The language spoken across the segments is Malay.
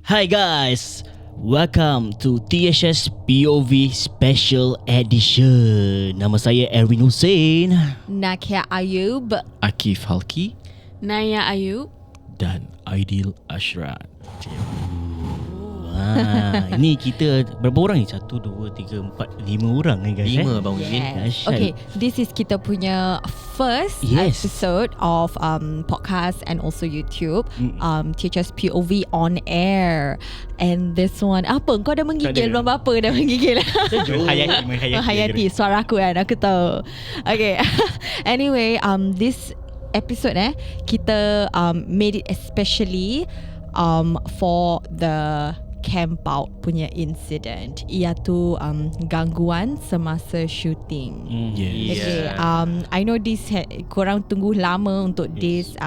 Hi guys, welcome to THS POV Special Edition. Nama saya Erwin Hussein Nakia Ayub, Akif Halki Naya Ayub dan Aidil Ashrat. Ini kita berapa orang ni? 1, 2, 3, 4, 5 orang ni guys. 5 Bang Win. yes. Okay, this is kita punya first episode of podcast and also YouTube, THS POV on air. And this one, apa? Kau dah menggigil belum? Apa dah menggigil? Menghayati suara aku kan, aku tahu. Okay. Anyway, this episode kita made it especially for the camp out punya incident, iaitu gangguan semasa shooting. Yes. Okay, I know this korang tunggu lama untuk this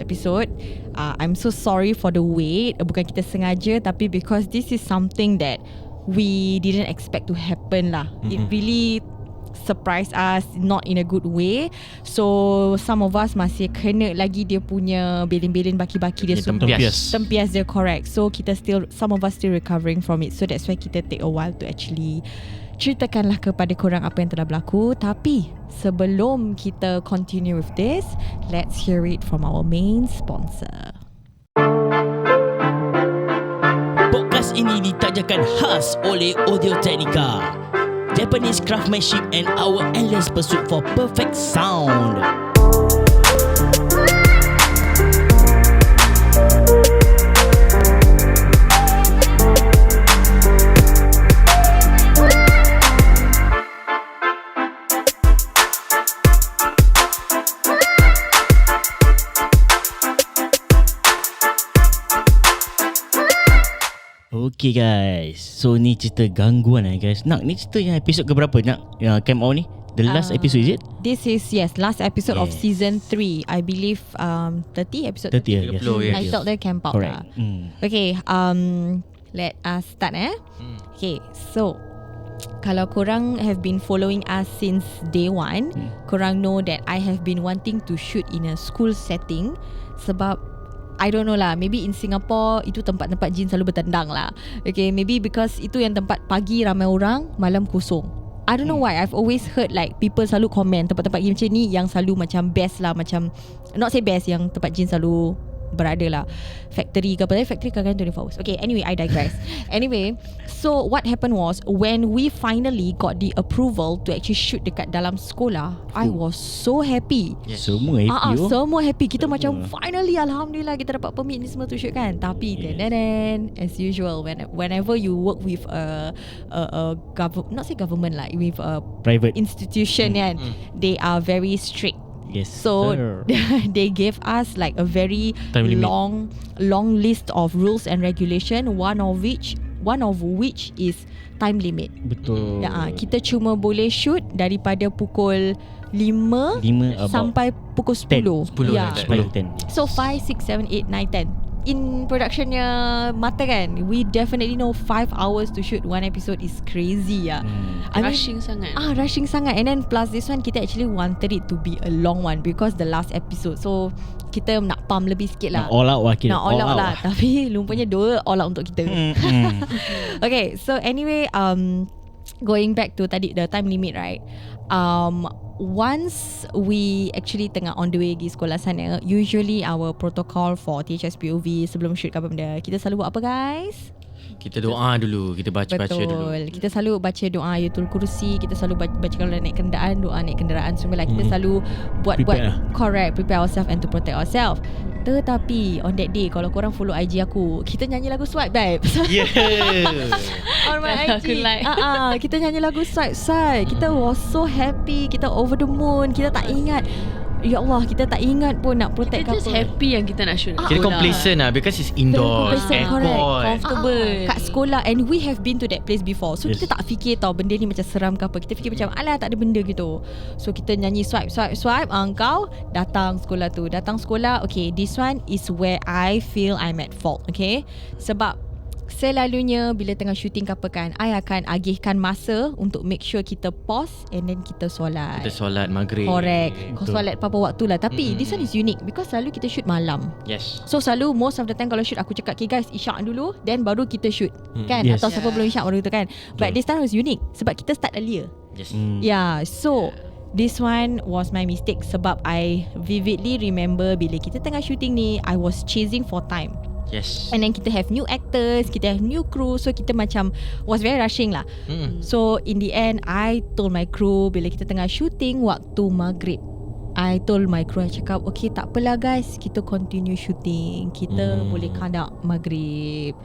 episode. I'm so sorry for the wait. Bukan kita sengaja, tapi because this is something that we didn't expect to happen lah. It really surprise us, not in a good way. So some of us masih kena lagi dia punya belin-belin baki-baki dia semua. Tempias dia, correct. So kita still, some of us still recovering from it. So that's why kita take a while to actually ceritakanlah kepada korang apa yang telah berlaku. Tapi sebelum kita continue with this, let's hear it from our main sponsor. Podcast ini ditajakan khas oleh Audio Technica, Japanese craftsmanship and our endless pursuit for perfect sound. Okay guys, so ni cerita gangguan guys. Nak, ni cerita yang episod ke berapa nak camp out ni? The last episode is it? This is, yes, last episode of season 3. I believe 30 episode 30 yes. I thought they camp out lah. Okay, let us start Okay, so kalau korang have been following us since day one, korang know that I have been wanting to shoot in a school setting. Sebab I don't know lah, maybe in Singapore itu tempat-tempat jin selalu bertendang lah. Okay, maybe because itu yang tempat pagi ramai orang, malam kosong. I don't know why, I've always heard like people selalu komen tempat-tempat jin macam ni yang selalu macam best lah, macam not say best, yang tempat jin selalu berada lah. Factory ke apa, factory kadang 24 hours. Okay, anyway, I digress. Anyway, so what happened was when we finally got the approval to actually shoot dekat dalam sekolah, I was so happy. Semua happy. Semua happy. Kita macam finally, alhamdulillah, kita dapat permit ni semua to shoot kan. Tapi as usual, whenever you work with a not say government lah, with a private institution kan, they are very strict. Yes. So they gave us like a very long list of rules and regulation. One of which is time limit. Betul. Kita cuma boleh shoot daripada pukul 5 sampai pukul 10. 10. So 5, 6, 7, 8, 9, 10. In productionnya mata kan, we definitely know 5 hours to shoot one episode is crazy I mean, rushing sangat. Rushing sangat. And then plus this one, kita actually wanted it to be a long one because the last episode. So kita nak pump lebih sikit lah. Nak all out lah kita. Nak all out lah. Tapi lumpanya 2 all out untuk kita. Okay, so anyway, going back to tadi the time limit, right? Once we actually tengah on the way pergi sekolah sana, usually our protocol for THS POV sebelum shoot apa benda, kita selalu buat apa guys? Kita doa dulu, kita baca dulu. Kita selalu baca doa Ayatul Kursi. Kita selalu baca kalau naik kenderaan, doa naik kenderaan semua lah. Kita selalu buat prepare ourselves and to protect ourselves. Tetapi on that day, kalau korang follow IG aku, kita nyanyi lagu Swipe babe. On my IG kita nyanyi lagu Swipe. Kita was so happy. Kita over the moon. Kita tak ingat, ya Allah, kita tak ingat pun nak protect kita just happy yang kita nak shoot. Kita complacent lah because it's indoors, aircon, comfortable kat sekolah. And we have been to that place before. So kita tak fikir tau benda ni macam seram ke apa. Kita fikir macam alah, tak ada benda gitu. So kita nyanyi Swipe. Kau datang sekolah. Okay, this one is where I feel I'm at fault. Okay, sebab selalunya bila tengah shooting ke apa kan, I akan agihkan masa untuk make sure kita pause and then kita solat. Kita solat maghrib. Correct. Kau solat apa waktu lah. Tapi this one is unique because selalu kita shoot malam. Yes. So selalu most of the time kalau shoot aku cakap, okay guys, isyak dulu, then baru kita shoot. Kan? Yes. Atau siapa belum isyak baru kita kan. But this time was unique sebab kita start earlier. Yes. Yeah, so this one was my mistake sebab I vividly remember bila kita tengah shooting ni, I was chasing for time. Yes. And then kita have new actors, kita have new crew, so kita macam was very rushing lah. So in the end, I told my crew bila kita tengah shooting waktu maghrib, I told my crew, I cakap, okay tak apalah guys, kita continue shooting, kita boleh conduct maghrib.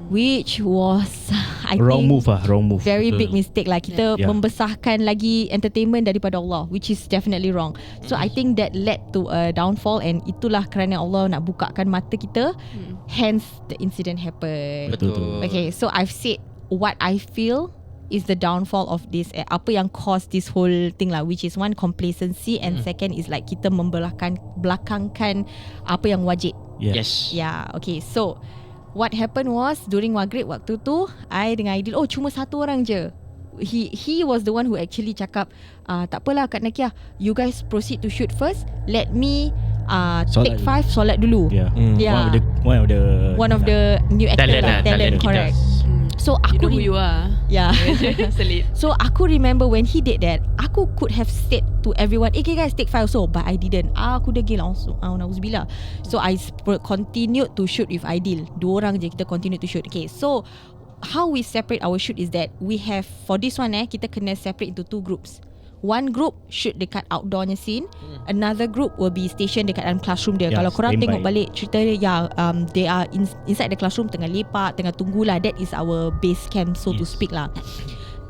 Which was I Wrong think move. very big mistake lah. Kita Yeah. membesarkan lagi entertainment daripada Allah, which is definitely wrong. So I think that led to a downfall, and itulah kerana Allah nak bukakan mata kita. Hence the incident happened. Betul. Okay, so I've said what I feel is the downfall of this, apa yang cause this whole thing lah, which is one, complacency, and second is like kita belakangkan apa yang wajib. Yes. Yeah, okay. So what happened was during maghrib waktu tu, I dengan Aidil, cuma satu orang je. He was the one who actually cakap, tak apalah Kak Nakia, you guys proceed to shoot first. Let me Solat take 5 solat dulu. Yeah. Yeah. One of the new actor Talent lah, lah, talent, talent correct. So You aku know who you are. Yeah. Selit. So aku remember when he did that, aku could have said to everyone, okay guys, take 5 also, but I didn't. Aku degil langsung. Nauzubillah. So I continued to shoot with Aidil. 2 orang je kita continue to shoot. Okay, so how we separate our shoot is that we have, for this one kita kena separate into 2 groups. One group shoot dekat outdoornya scene, another group will be station dekat dalam classroom dia. Yeah, Kalau korang standby. tengok balik cerita dia, they are inside the classroom, tengah lepak, tengah tunggulah. That is our base camp, so to speak lah.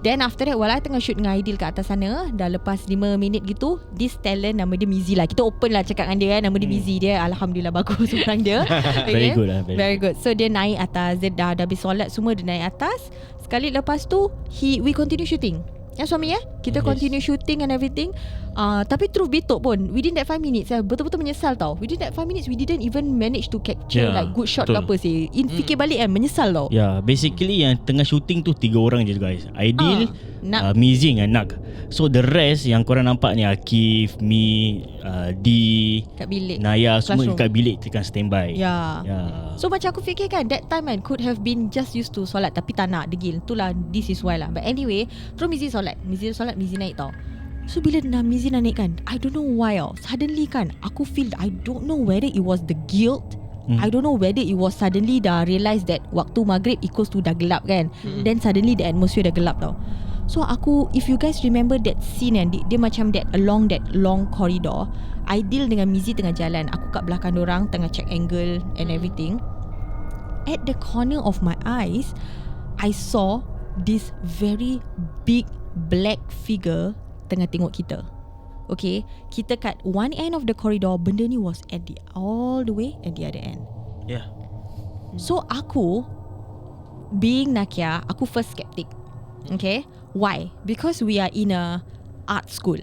Then after that, while I tengah shoot dengan Aidil kat atas sana, dah lepas 5 minit gitu, this talent nama dia Mizi lah. Kita open lah cakap dengan dia kan, nama dia Mizi. Dia Alhamdulillah bagus orang dia. Very good lah, Very good. So dia naik atas, dia dah habis solat semua, dia naik atas. Sekali lepas tu, we continue shooting. Yang suami kita continue shooting and everything. Tapi truth be told pun, within that 5 minutes betul-betul menyesal tau. Within that 5 minutes we didn't even manage to capture like good shot ke apa sih. Fikir balik menyesal tau. Yeah, basically yang tengah shooting tu 3 orang je guys. Aidil, Nak. Mizi dengan Nak. So the rest yang korang nampak ni, Akif, Mi, Di, Kat bilik Naya, semua classroom. kat bilik tekan standby. Ya. Yeah. So macam aku fikir kan, that time kan could have been just used to solat, tapi tak nak, degil. Itulah, this is why lah. But anyway, terus Mizi solat, Mizi naik tau. So bila Mizi naik kan, I don't know why suddenly kan aku feel, I don't know whether it was the guilt, I don't know whether it was suddenly dah realise that waktu maghrib equals to dah gelap kan. Then suddenly the atmosphere dah gelap tau. So aku, if you guys remember that scene kan, dia macam that along that long corridor, Aidil dengan Mizi tengah jalan, aku kat belakang dorang tengah check angle and everything. At the corner of my eyes, I saw this very big black figure tengah tengok kita. Okay, kita kat one end of the corridor, benda ni was at the all the way at the other end. Yeah. So aku, being Nakia, aku first skeptic. Okay, why? Because we are in a art school.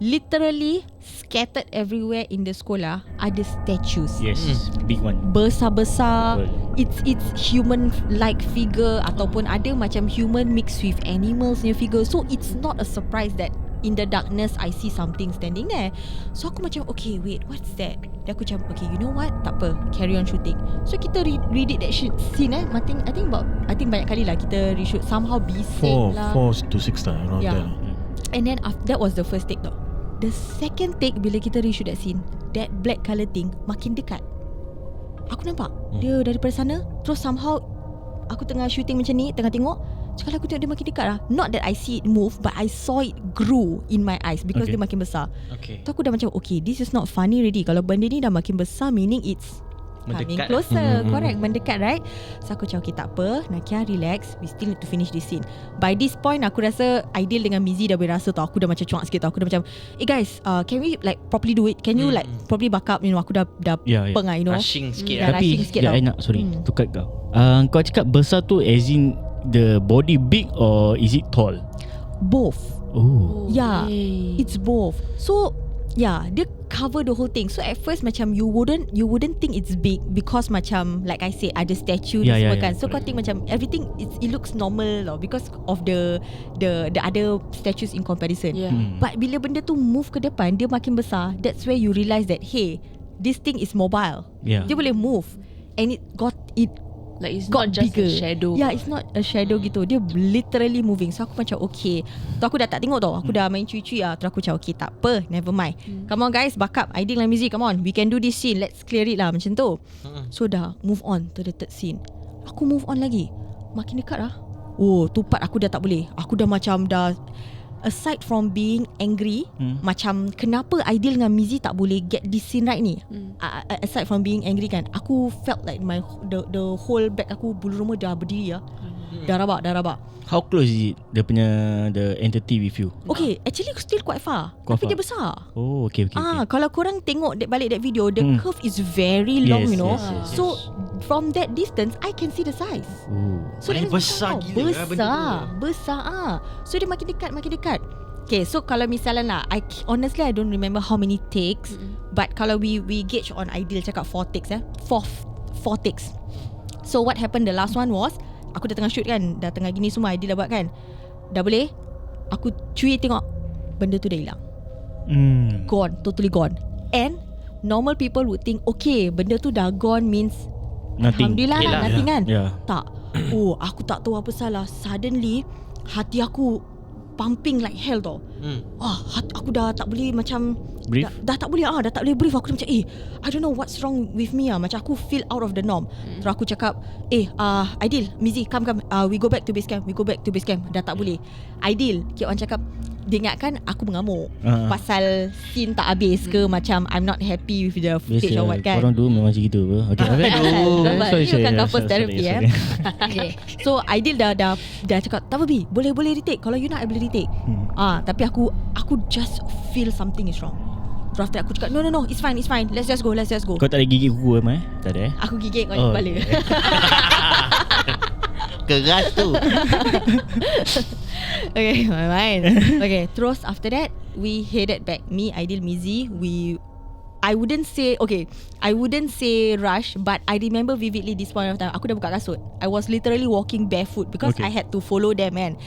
Literally scattered everywhere in the sekolah ada statues. Yes, big one. Besar-besar. Betul. It's human like figure ataupun ada macam human mixed with animals punya figure. So it's not a surprise that in the darkness I see something standing there. So aku macam, okay wait, what's that? Dan aku macam, okay, you know what, tak apa, carry on shooting. So kita redid that scene I think banyak kali lah kita reshoot. Somehow bising lah. 4 to 6 time around Yeah. there. And then that was the first take tau. The second take bila kita reshoot that scene, that black colour thing makin dekat. Aku nampak dia daripada sana. Terus somehow aku tengah shooting macam ni, tengah tengok, sekali aku tengok dia makin dekat lah. Not that I see it move, but I saw it grew in my eyes because dia makin besar. Okay. So aku dah macam, okay, this is not funny already. Kalau benda ni dah makin besar, meaning it's coming Mendekat. closer. Correct, mendekat, right? So aku macam, okay, tak apa, Nakia, relax, we still need to finish this scene. By this point aku rasa Aidil dengan Mizi dah berasa tau. Aku dah macam cuak sikit tau. Aku dah macam, guys, can we like properly do it? Can you like properly back up? You know, aku dah pengai, you know. Rushing sikit Dah lah. rushing Tapi sikit tau. I nak, sorry, tukar kau. Kau cakap besar tu as in the body big or is it tall? Both. Oh. Yeah, Okay. it's both. So Yeah, dia cover the whole thing. So at first macam you wouldn't think it's big because macam like I said ada statue ni semua kan. So kau think macam everything it looks normal lah because of the other statues in comparison. But bila benda tu move ke depan, dia makin besar. That's where you realise that hey, this thing is mobile. Dia boleh move and it like it's got not just bigger. a shadow. Yeah, it's not a shadow gitu. Dia literally moving. So aku macam okay. Tu aku dah tak tengok tau. Aku dah main cui-cui lah. Terus aku macam okay, tak apa, never mind. Come on guys, back up. Aidil dan Mizi, come on, we can do this scene. Let's clear it lah. Macam tu. So dah move on to the third scene. Aku move on lagi. Makin dekat lah. Oh, tu part aku dah tak boleh. Aku dah macam dah, aside from being angry, macam kenapa Aidil dengan Mizi tak boleh get this scene right ni. Aside from being angry kan, aku felt like the whole back aku, bulu roma dah berdiri lah. Dah rabak. How close is it, the entity with you? Okay, actually still quite far. Tapi dia besar. Oh, okay. Kalau korang tengok balik that video, the curve is very long, you know. Yes. So from that distance I can see the size. So Paling besar gila besar. So dia makin dekat. Okay, so kalau misalnya lah, honestly I don't remember how many takes, but kalau we gauge on Aidil cakap 4 takes 4 takes. So what happened the last one was, aku dah tengah shoot kan, dah tengah gini semua, Aidil dah buat kan, dah boleh, aku cuy tengok benda tu dah hilang. Gone, totally gone. And normal people would think okay, benda tu dah gone means nothing. Alhamdulillah lah, nothing kan. Tak. Aku tak tahu apa salah, suddenly hati aku pumping like hell tau. Aku dah tak boleh macam breathe? Dah tak boleh breathe. Aku macam I don't know what's wrong with me. Macam aku feel out of the norm. Terus aku cakap Aidil, Mizi, come, we go back to base camp. Dah tak boleh. Aidil keep on cakap, dia ingatkan aku mengamuk pasal scene tak habis ke, macam I'm not happy with the footage or what kan. Korang dulu memang macam gitu apa. Okay. Sorry, bukan couples therapy Okay. So Aidil dah cakap, tak apa Bi, boleh retake. Kalau you nak I boleh retake. Tapi aku just feel something is wrong. Terus after aku cakap no, it's fine, let's just go. Kau tak ada gigit kuku emang tak ada Aku gigit kau kepala. Keras tu. Okay, main. Okay, terus after that we headed back. Me, Aidil, Mizi, I wouldn't say rush, but I remember vividly this point of time. Aku dah buka kasut. I was literally walking barefoot because I had to follow them and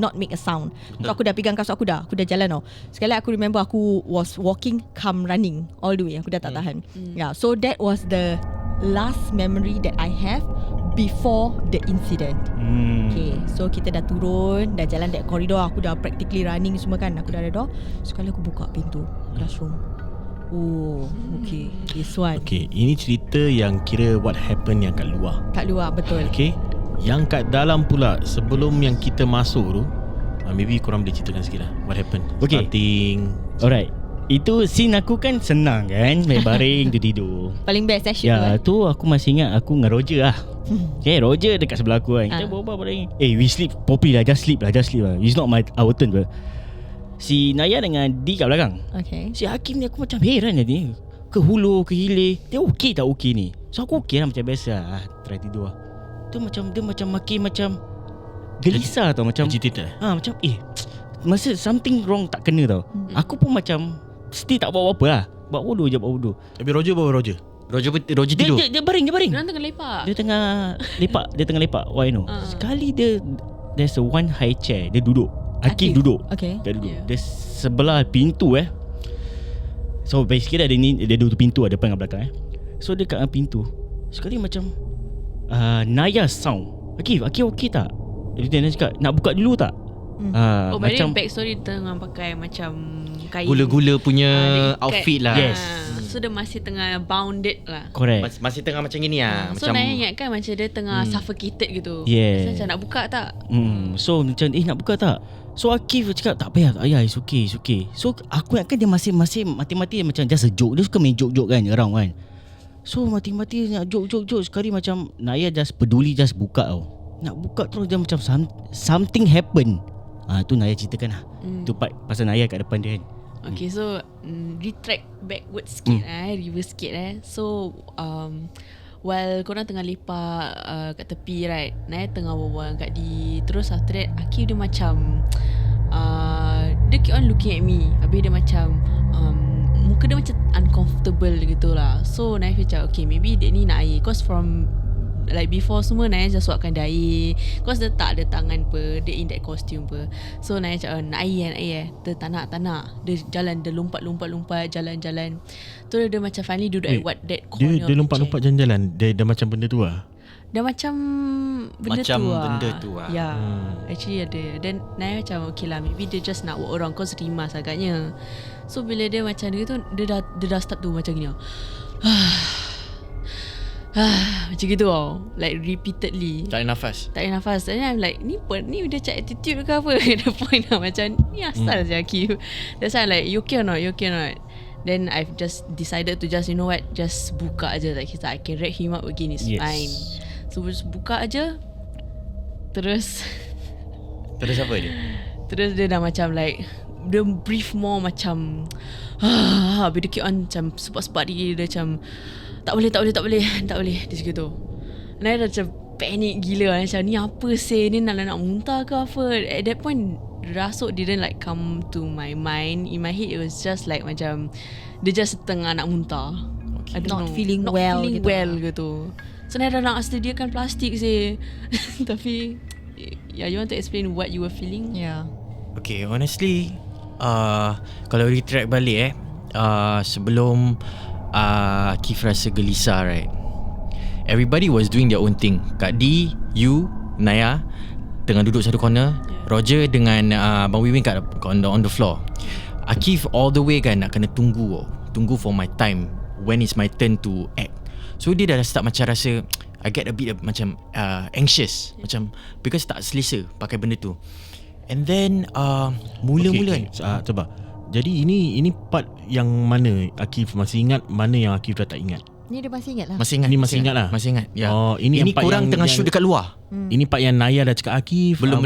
not make a sound. So aku dah pegang kasut, aku dah jalan tau. Sekali aku remember aku was walking come running all the way. Aku dah tak tahan. Yeah, so that was the last memory that I have before the incident. Okay, so kita dah turun, dah jalan that corridor. Aku dah practically running semua kan. Aku dah ada door. Sekali aku buka pintu classroom. Oh, okay, this one. Okay, ini cerita yang kira what happened yang kat luar. Kat luar, betul. Okay, yang kat dalam pula, sebelum yang kita masuk tu, maybe korang boleh ceritakan sikit lah what happened. Okay. Starting. Alright. Itu scene aku kan senang kan, main baring tu tidur. Paling best shoot tu aku masih ingat aku dengan Roger lah. Okay, Roger dekat sebelah aku kan. Kita berbual baring. We sleep properly lah. Just sleep lah. It's not our turn bro. Si Naya dengan D kat belakang. Okay. Si Hakim ni aku macam heran ni. Ke hulu, ke hilir. Dia okey tak okey ni? So aku okey lah macam biasa lah. Try tidur lah. Dia macam makin macam gelisah tau. Macam agitated. Macam masa something wrong tak kena tau. Aku pun macam still tak buat apa-apa lah. Buat bodoh. Tapi Roger tidur. Dia baring. Diorang tengah lepak. Dia tengah lepak. Why no? Sekali there's a one high chair. Dia duduk. Akif duduk. Okay. Dia duduk. Dia sebelah pintu So basically dia duduk pintu depan dengan belakang So dia kat pintu. Sekali macam Naya sound. Akif okey tak? Dia cakap nak buka dulu tak? Macam backstory tengah pakai macam kain gula-gula punya outfit lah. Yes. So dia masih tengah bounded lah. Correct. Masih tengah macam gini lah. So Naya ingatkan macam dia tengah suffocated gitu. Yeah. Macam nak buka tak? So macam nak buka tak? So Akif cakap tak payah. It's okay. So aku ingatkan dia masih mati-mati macam just a joke. Dia suka main joke-joke kan around kan. So mati-mati nak joke. Sekali macam Naya just peduli, just buka tau. Nak buka terus dia macam something happen. Tu Naya ceritakan lah. Tu part pasal Naya kat depan dia kan. Okay, so retract backwards sikit reverse sikit So while korang tengah lepak kat tepi right, Naya tengah berbual kat di. Terus after that Akif dia macam dia keep on looking at me. Habis dia macam muka dia macam uncomfortable gitu lah. So Naya macam okay, maybe dia ni nak air. Cause from like before semua Naya just suapkan dia air. Cause dia tak ada tangan apa, dia in that costume apa. So Naya macam nak air. Dia tak nak. Dia jalan, dia lompat jalan-jalan. Tu dia macam finally duduk at what that corner. Dia lompat-lompat jalan-jalan. Dia macam benda tu lah. Dah macam benda tu lah. Ya, actually ada. Then Naya macam okay lah, maybe dia just nak walk around. Cause rimas agaknya. So bila dia macam dia tu, dia dah start tu macam gini. Macam gitu tau. Like repeatedly. Tak ada nafas. And I'm like, ni dia cak attitude ke apa? The point lah macam ni asal je Akif. That's why I'm like, you okay or not? Then I've just decided to just, you know what, just buka aja. Like I can rag him up again, it's fine. So just buka aja. Terus apa dia? Terus dia dah macam like, dia breathe more macam habis dia keep on macam sepak-sepak dia macam tak boleh. Dia cakap tu. Dan I dah macam panik gila. Macam ni apa sih, ni nak muntah ke apa. At that point rasuk didn't like come to my mind. In my head it was just like macam dia just tengah nak muntah. I don't know, feeling well gitu. So Naya dah nak sediakan plastik sih. Tapi you want to explain what you were feeling? Yeah. Okay, honestly kalau retract balik sebelum Akif rasa gelisah, right, everybody was doing their own thing. Kak D, you, Naya tengah duduk satu corner, Roger dengan Bang Wiwin kat on the floor. Akif all the way kan nak kena tunggu for my time, when it's my turn to act. So dia dah start macam rasa I get a bit macam anxious, macam because tak selesa pakai benda tu. And then mula-mula Coba. Jadi ini part yang mana Akif masih ingat, mana yang Akif dah tak ingat? Ni dia masih ingat lah. Masih ingat. Ni masih ingat lah. Masih ingat. Ya. Oh, ini korang tengah shoot dekat luar. Ini part yang Naya dah cakap Akif. Belum.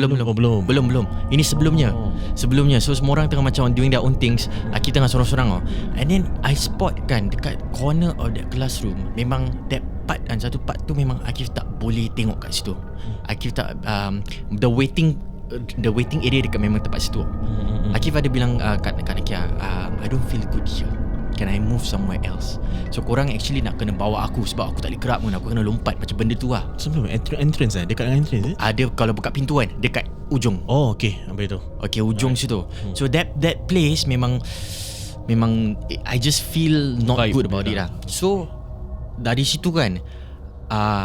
Ini sebelumnya. Sebelumnya. So semua orang tengah macam doing their own things. Akif tengah sorang-sorang. And then I spot kan dekat corner of that classroom, memang that part kan, satu part tu memang Akif tak boleh tengok kat situ. Akif tak the waiting area dekat memang tempat situ. Akif ada bilang kat Nakia, I don't feel good here. Can I move somewhere else? So korang actually nak kena bawa aku, sebab aku tak boleh gerak pun. Aku kena lompat macam benda tu lah. Sebelum entrance dekat dengan entrance ada kalau buka pintu kan, dekat ujung. Oh okay, sampai tu. Okay, ujung situ. So that place memang I just feel not good about it lah. So dari situ kan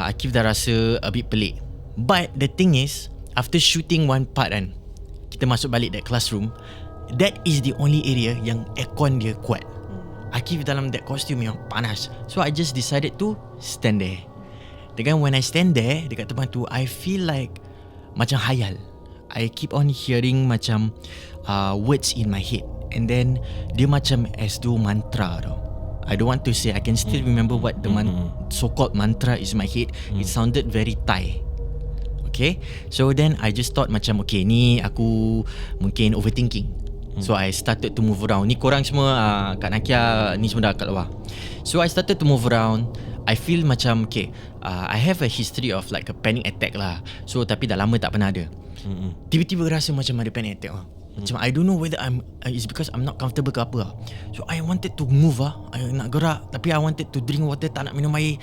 Akif dah rasa a bit pelik. But the thing is, after shooting one part kan, kita masuk balik that classroom, that is the only area yang aircon dia kuat. Akif dalam that costume yang panas. So I just decided to stand there. Dengan when I stand there dekat tempat tu, I feel like macam hayal. I keep on hearing macam words in my head. And then dia macam as though mantra tau. I don't want to say, I can still remember what the so-called mantra is in my head. It sounded very Thai. Okay, so then I just thought macam okay, ni aku mungkin overthinking. So I started to move around. Ni korang semua Kak Nakia ni semua dah kat luar. So I started to move around. I feel macam okay, I have a history of like a panic attack lah. So tapi dah lama tak pernah ada. Tiba-tiba rasa macam ada panic attack lah. Macam I don't know whether it's because I'm not comfortable ke apa lah. So I wanted to move I nak gerak, tapi I wanted to drink water, tak nak minum air.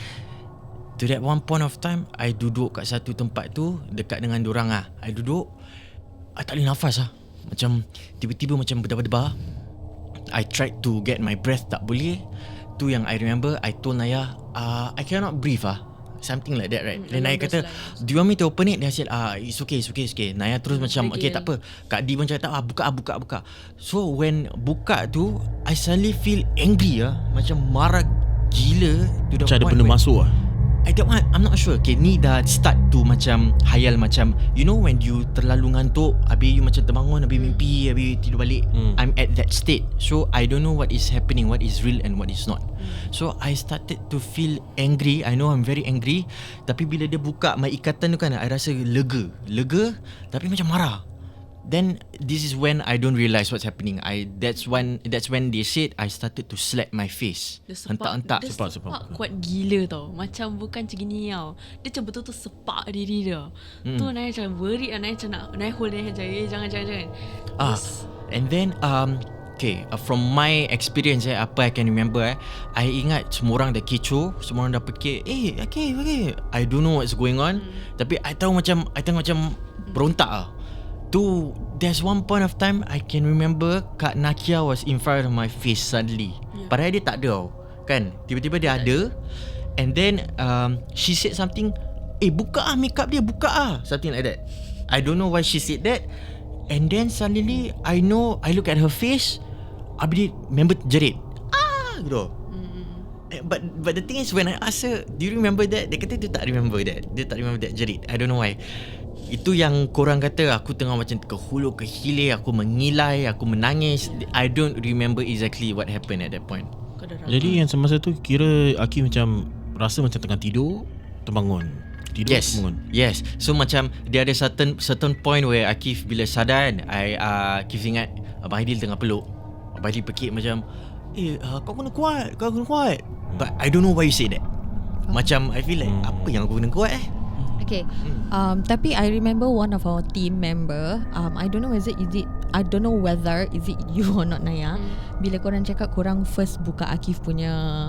To that one point of time, I duduk kat satu tempat tu dekat dengan dorang lah. I duduk, I tak boleh nafas lah. Macam tiba-tiba macam berdebar-debar. I tried to get my breath, tak boleh. Tu yang I remember, I told Naya, I cannot breathe something like that, right? Then Naya kata, do you want me to open it? Then I said, it's okay. Naya terus macam, okay tak apa. Kak D pun cakap, buka. So when buka tu, I suddenly feel angry macam marah gila. To the macam ada point benda masuk I'm not sure. Okay, ni dah start to macam hayal, macam you know when you terlalu ngantuk, habis you macam terbangun, habis mimpi, habis tidur balik. I'm at that state. So I don't know what is happening, what is real and what is not. So I started to feel angry. I know I'm very angry. Tapi bila dia buka my ikatan tu kan, I rasa lega, tapi macam marah. Then this is when I don't realise what's happening. That's when they said I started to slap my face. Dia sepak, Hentak-hentak. dia Sepak. sepak kuat gila tau. Macam bukan macam gini tau. Dia macam betul-betul sepak diri dia. Tu Naya macam worried lah. Naya macam nak Naya hold dia macam jangan. And then okay, from my experience apa I can remember I ingat semua orang dah kecoh, semua orang dah fikir okay. I don't know what's going on. Tapi I tengok macam berontak lah. Tu there's one point of time I can remember Kak Nakia was in front of my face suddenly. Padahal dia tak ada tau. Kan? Tiba-tiba dia ada. And then she said something, buka makeup dia, buka something like that. I don't know why she said that. And then suddenly I look at her face, habis dia member jerit gitu. But the thing is, when I ask her, do you remember that? Dia kata dia tak remember that. Dia tak remember that jerit. I don't know why. Itu yang korang kata aku tengah macam ke hulu ke hilir, aku mengilai, aku menangis. I don't remember exactly what happened at that point. Jadi yang semasa tu kira Akif macam rasa macam tengah tidur, terbangun. Tidur, terbangun. Yes. So macam dia ada certain point where Akif bila sadar kan, Akif ingat Abang Aidil tengah peluk. Abang Aidil pekik macam kau kena kuat. But I don't know why you say that. Macam I feel like apa yang aku kena kuat Okay. Tapi I remember one of our team member, I don't know I don't know whether is it you or not Naya. Bila korang cakap korang first buka Akif punya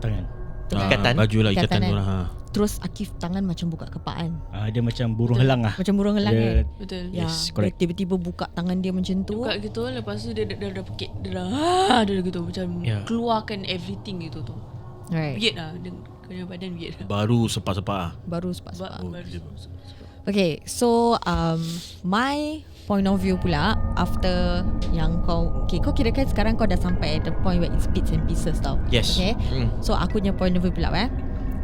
Tangan. Ikatan. Baju lah, ikatan Ikatan tu lah. Terus Akif tangan macam buka kepaan. Dia macam burung helang lah. Macam burung helang Dia- kan. Betul. Ya, Yes, dia correct. tiba-tiba buka tangan dia macam tu. Buka gitu. Lepas tu dia dah pekik. Dia dah gitu. Macam keluarkan everything gitu tu. Right. Weird lah. Dia punya badan weird lah. Baru sepak-sepak. Baru sepak-sepak. Baru. Okay, so my point of view pula after yang kau kirakan sekarang kau dah sampai at the point where it's bits and pieces tau. Yes. Okay. So aku punya point of view pula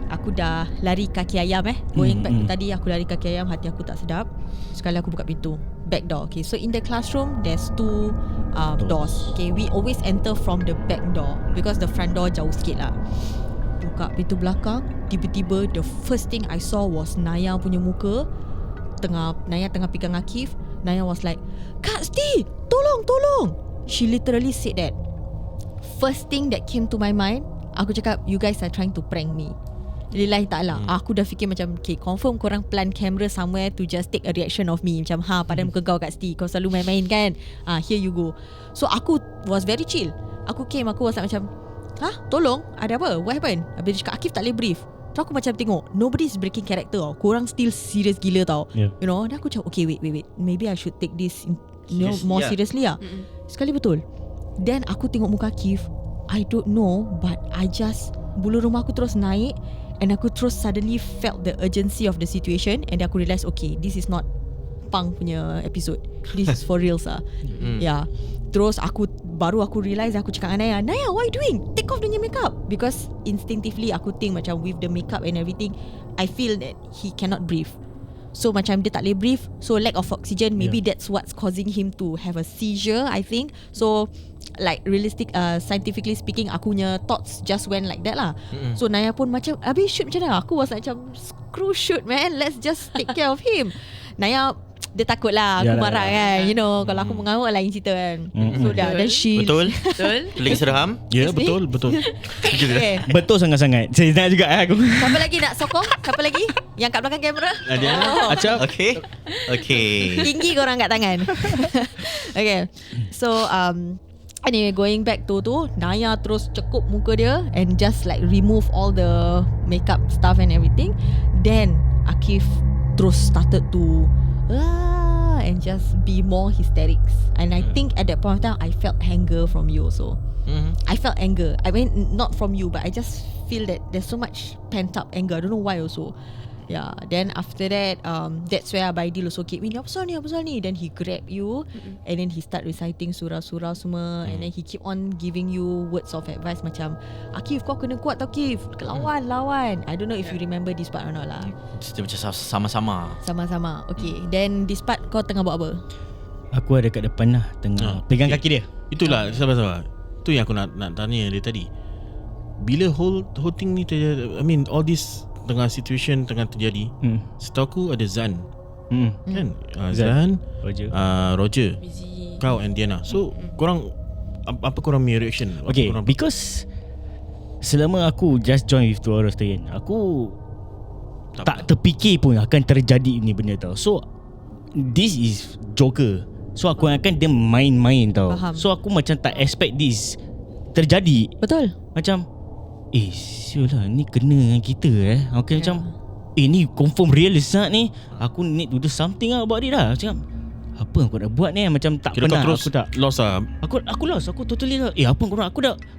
aku dah lari kaki ayam going back to tadi aku lari kaki ayam, hati aku tak sedap. Sekali aku buka pintu back door. Okay, so in the classroom there's two doors. Okay, we always enter from the back door because the front door jauh sikit lah. Buka pintu belakang, tiba-tiba the first thing I saw was Naya punya muka. Naya tengah pegang Akif. Naya was like, Kak Sti, tolong. She literally said that. First thing that came to my mind, aku cakap, you guys are trying to prank me. Lillahi ta'ala. Aku dah fikir macam, okay, confirm korang plan camera somewhere to just take a reaction of me. Macam, padan muka kau Kak Sti, kau selalu main-main kan. Here you go. So aku was very chill. Aku was like macam, tolong, ada apa? What happened? Habis dia cakap, Akif tak boleh brief. So aku macam tengok, nobody's breaking character tau. Korang still serious gila tau. You know. Dan aku macam, okay wait. Maybe I should take this more seriously lah. Sekali betul. Then aku tengok muka Akif, I don't know, but I just, bulu rumah aku terus naik. And aku terus suddenly felt the urgency of the situation. And then aku realise, okay, this is not Pang punya episode. This is for reals lah. Yeah. Terus baru aku realise, aku cakap dengan Naya, what are you doing? Take off the makeup. Because instinctively aku think macam with the makeup and everything, I feel that he cannot breathe. So macam dia tak boleh breathe, so lack of oxygen, maybe that's what's causing him to have a seizure, I think. So like scientifically speaking, aku punya thoughts just went like that lah. So Naya pun macam, habis shoot macam mana? Aku was like macam, screw shoot man, let's just take care of him. Naya dia takut lah aku marah kan. You know, kalau aku mengamuk lain cerita kan. So dah, then she Betul. Lagi seram. Ya, betul. okay. Betul sangat-sangat. Saya nak juga aku. Siapa lagi nak sokong? Siapa lagi? Yang kat belakang kamera? Acap. Okay. Tinggi korang kat tangan. Okay. So anyway, going back to Naya terus cekup muka dia and just like remove all the makeup stuff and everything. Then Akif terus started to and just be more hysterics. And I think at that point of time I felt anger from you also. I felt anger. I mean, not from you, but I just feel that there's so much pent up anger. I don't know why also. Yeah. Then after that, that's where Abaidil also came in. Apa soal ni? Then he grabbed you, and then he start reciting surah-surah semua, and then he keep on giving you words of advice macam, Akif, kau kena kuat tau Akif, lawan. I don't know if you remember this part or not lah. Dia macam sama-sama. Sama-sama. Okay. Then this part kau tengah buat apa? Aku ada kat depan lah, tengah pegang kaki dia. Itulah, sabar. Tu yang aku nak tanya dia tadi. Bila whole thing ni terjadi, I mean all this tengah situation tengah terjadi, setahu aku ada Zan Kan Zan, Roger. Roger, Busy. kau and Diana. So korang apa korang punya reaction? Apa Okay, korang because selama aku just join with Two Hours Stay, aku tak terfikir pun akan terjadi ni benda tau. So this is Joker. So aku akan dia main-main tau. Faham. So aku macam tak expect this terjadi. Betul. Macam sial lah, ni kena dengan kita Okay, macam ni confirm real sangat ni. Aku need to do something about it lah. Macam apa aku nak buat ni? Macam tak Kira pernah kau terus aku tak lost lah. Aku lost. Aku totally lost. Apa korang?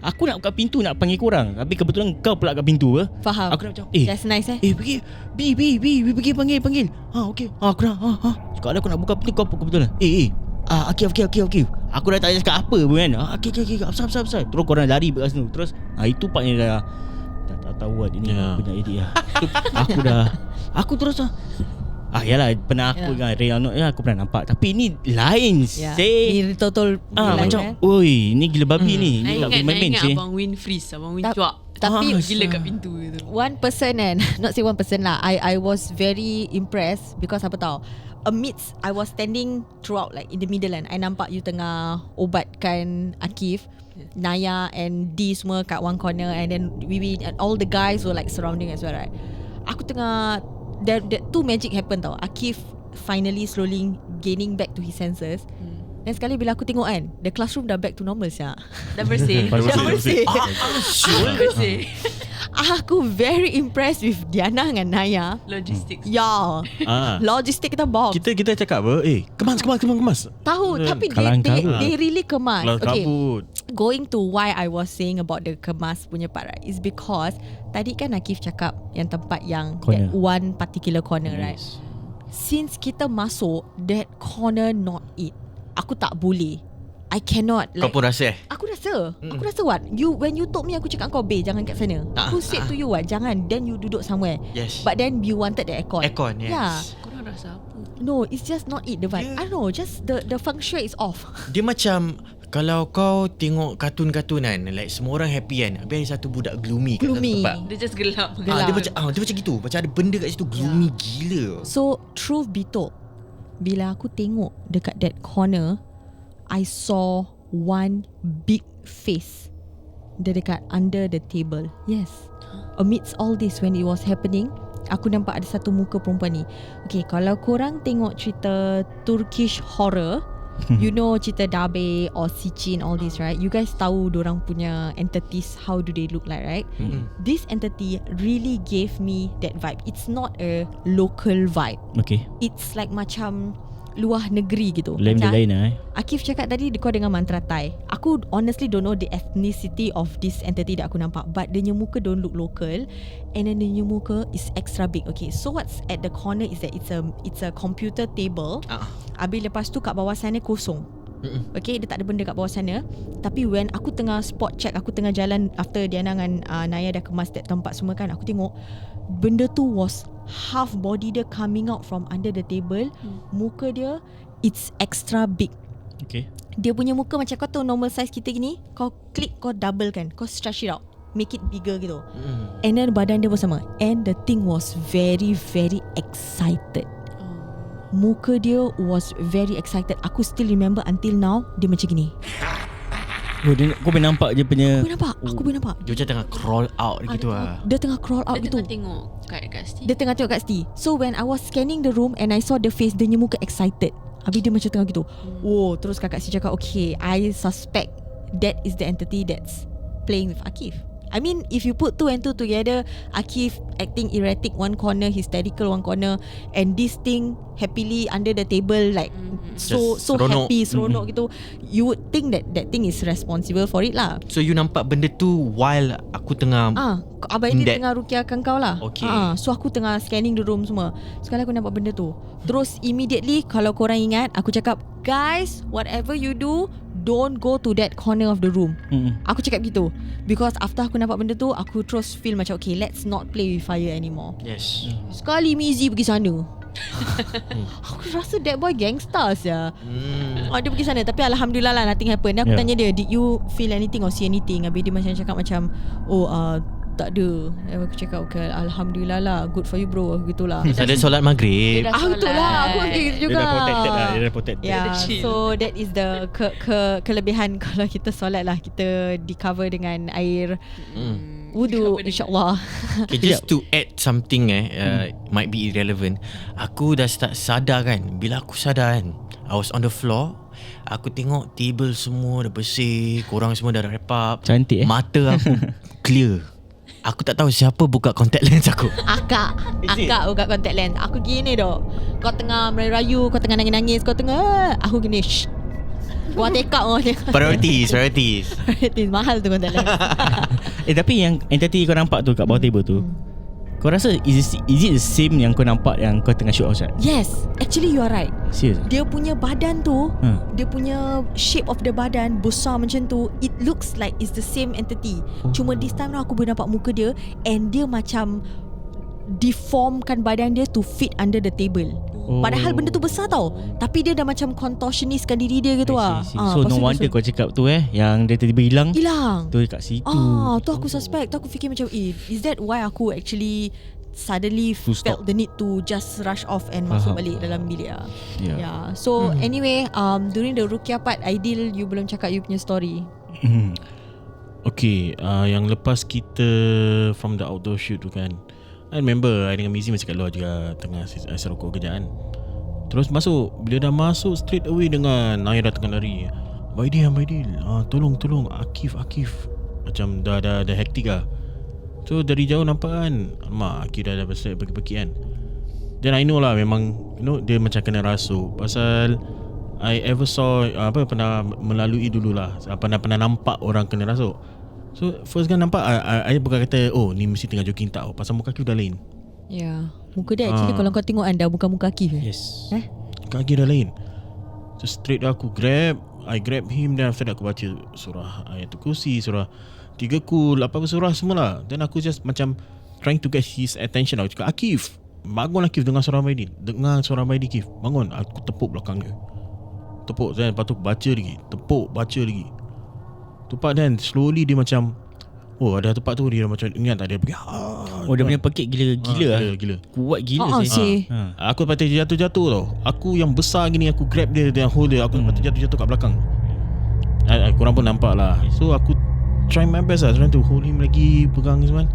Aku nak buka pintu nak panggil korang. Tapi kebetulan kau pula kat pintu Faham. Aku nak macam That's nice pergi B pergi panggil. Okay. Aku nak sekarang aku nak buka pintu kau kebetulan. Okay. Aku dah tak cakap apa pun kan. Okay. Apsal. Terus korang lari kat situ. Terus itu part ni dah tak tahu ini aku nak edit lah. Aku terus yalah pernah aku kan Rayonot aku pernah nampak. Tapi ni lain Ni total macam oi ni gila babi ni. Ni tak boleh main ingat sih. Abang Win freeze, Abang Win cuak. Tapi Gila kat pintu tu. one person kan, not say one person lah, I was very impressed because apa tahu, amidst I was standing throughout like in the middle kan, I nampak you tengah obatkan Akif, Naya and D semua kat one corner, and then we and all the guys were like surrounding as well, right? Aku tengah that two magic happen tau. Akif finally slowly gaining back to his senses. Dan sekali bila aku tengok kan, the classroom dah back to normal siap. Dah bersih. Dah bersih. Dah bersih. Aku very impressed with Diana dengan Naya. Logistics. Ya. Logistik kita box. Kita cakap apa? Kemas. Tahu, tapi Kalang kabut. they really kemas. Kelas Okay. kabut. Going to why I was saying about the kemas punya part, right, is because tadi kan Akif cakap yang tempat yang Corner. that one particular corner, right? Since kita masuk that corner not it, aku tak boleh. I cannot Kau pun rasa Aku rasa what? When you told me, aku cakap kau jangan kat sana. Aku said to you what, jangan. Then you duduk somewhere. Yes. But then you wanted the aircon. Aircon, yes. Yeah. Korang rasa apa? No, it's just not it, the vibe. I don't know, just the feng shui is off. Dia macam kalau kau tengok kartun-kartun kan, like semua orang happy kan, habis ada satu budak gloomy kat satu Gloomy. tempat. Dia just gelap. Dia macam gitu. Macam ada benda kat situ gloomy gila. So, truth be told, bila aku tengok dekat that corner, I saw one big face. Dia dekat under the table. Yes. Amidst all this, when it was happening, aku nampak ada satu muka perempuan ni. Okay, kalau korang tengok cerita Turkish horror, you know cerita Dabe or Sicin, all this, right? You guys tahu dorang punya entities, how do they look like, right? This entity really gave me that vibe. It's not a local vibe. Okay. It's like macam luar negeri gitu. Lain Macam lain Akif cakap tadi kau dengan mantra Thai. Aku honestly don't know the ethnicity of this entity that aku nampak, but dia muka don't look local, and then dia muka is extra big. Okay, so what's at the corner is that it's a computer table. Habis lepas tu kat bawah sana kosong. Okay, dia tak ada benda kat bawah sana. Tapi when aku tengah spot check, aku tengah jalan after Diana dengan Naya dah kemas that tempat semua kan, aku tengok benda tu was half body dia coming out from under the table. Muka dia it's extra big. Okay. Dia punya muka macam kau tahu normal size kita gini, kau klik, kau double kan, kau stretch it out, make it bigger gitu. And then badan dia pun sama. And the thing was very very excited. Muka dia was very excited. Aku still remember until now, dia macam gini. Kau boleh nampak dia punya. Aku boleh nampak. Dia macam tengah crawl out gitu lah. Dia tengah crawl out Dia gitu. tengah tengok kat Steve. Dia tengah tengok kat Steve. So when I was scanning the room and I saw the face, dia punya muka excited. Habis dia macam tengah gitu. Oh, terus kakak si cakap, okay, I suspect that is the entity that's playing with Akif. I mean, if you put two and two together, Akif acting erratic one corner, hysterical one corner, and this thing happily under the table like so seronok. happy, seronok gitu, you would think that thing is responsible for it lah. So you nampak benda tu while aku tengah Abang ni tengah rukiahkan kau lah. Okay. So aku tengah scanning the room semua. Sekali aku nampak benda tu. Terus immediately, kalau korang ingat, aku cakap, guys, whatever you do, don't go to that corner of the room. Aku cakap gitu. Because after aku nampak benda tu, aku terus feel macam, okay, let's not play with fire anymore. Yes. Sekali Mizi pergi sana. Aku rasa that boy gangster ya. Dia pergi sana. Tapi Alhamdulillah lah, nothing happen. Then aku tanya dia, did you feel anything or see anything? Habis dia macam cakap macam, tak ada. Aku cakap okay, Alhamdulillah lah, good for you bro, gitulah. Ada solat maghrib. Betul lah, aku gitu juga. Dia dah protected lah. Dia dah protected. Yeah, so that is the kelebihan kalau kita solat lah, kita di cover dengan air wudu, insyaAllah. Okay, just to add something might be irrelevant. Aku dah start sadar kan. Bila aku sadar kan, I was on the floor. Aku tengok table semua dah bersih, korang semua dah wrap up. Cantik Mata aku clear. Aku tak tahu siapa buka contact lens aku. Akak buka contact lens. Aku gini dok. Kau tengah merayu-rayu, kau tengah nangis-nangis, kau tengah, aku gini shh. Gua take out Priorities. mahal tu contact lens. Tapi yang tadi kau nampak tu kat bawah table tu, kau rasa is it the same yang kau nampak yang kau tengah shoot outside? Yes, actually you are right. Serius? Dia punya badan tu, dia punya shape of the badan besar macam tu, it looks like it's the same entity. Cuma this time aku boleh nampak muka dia, and dia macam deformkan badan dia to fit under the table. Padahal benda tu besar tau, tapi dia dah macam contortionistkan diri dia gitu lah. So no wonder kau cakap tu yang dia tiba-tiba hilang. Tu kat situ. Tu aku suspect. Tu aku fikir macam is that why aku actually suddenly felt the need to just rush off and masuk balik dalam bilik lah. Yeah. So anyway, during the Ruqyah part, Aidil, you belum cakap you punya story. Okay, yang lepas kita from the outdoor shoot tu kan, I remember I dengan Mizi masih kat luar juga, tengah serokok kejap kan. Terus masuk. Bila dah masuk, straight away dengan Naya dah tengah lari. Aidil, tolong Akif. Macam dah hektik lah. So dari jauh nampak kan, alamak, Akif dah pergi kan. Then I know lah, memang dia macam kena rasuk. Pasal I ever saw pernah melalui dululah, pernah nampak orang kena rasuk. So first kan nampak I bukan kata ni mesti tengah joking, tak. Pasal muka Akif dah lain. Ya, muka dia actually kalau kau tengok dah bukan muka Akif. Yes. Muka Akif dah lain. So straight aku I grab him. Then after that aku baca surah Ayatul Kursi, surah 3 Kul, apa surah semua lah. Then aku just macam trying to get his attention. Aku cakap, Akif, bangun Akif, dengar surah Maidin, Akif, bangun. Aku tepuk belakang dia. Then lepas tu baca lagi, baca lagi. Tupak, dan slowly dia macam ada tempat tu dia macam ingat tak, dia pergi dia punya pekik gila gila. Kuat gila sih. Aku patut jatuh tau. Aku yang besar gini, aku grab dia dan hold dia. Aku patut jatuh kat belakang. Korang pun nampak lah. So aku try my best lah, trying to hold him lagi, pegang semua.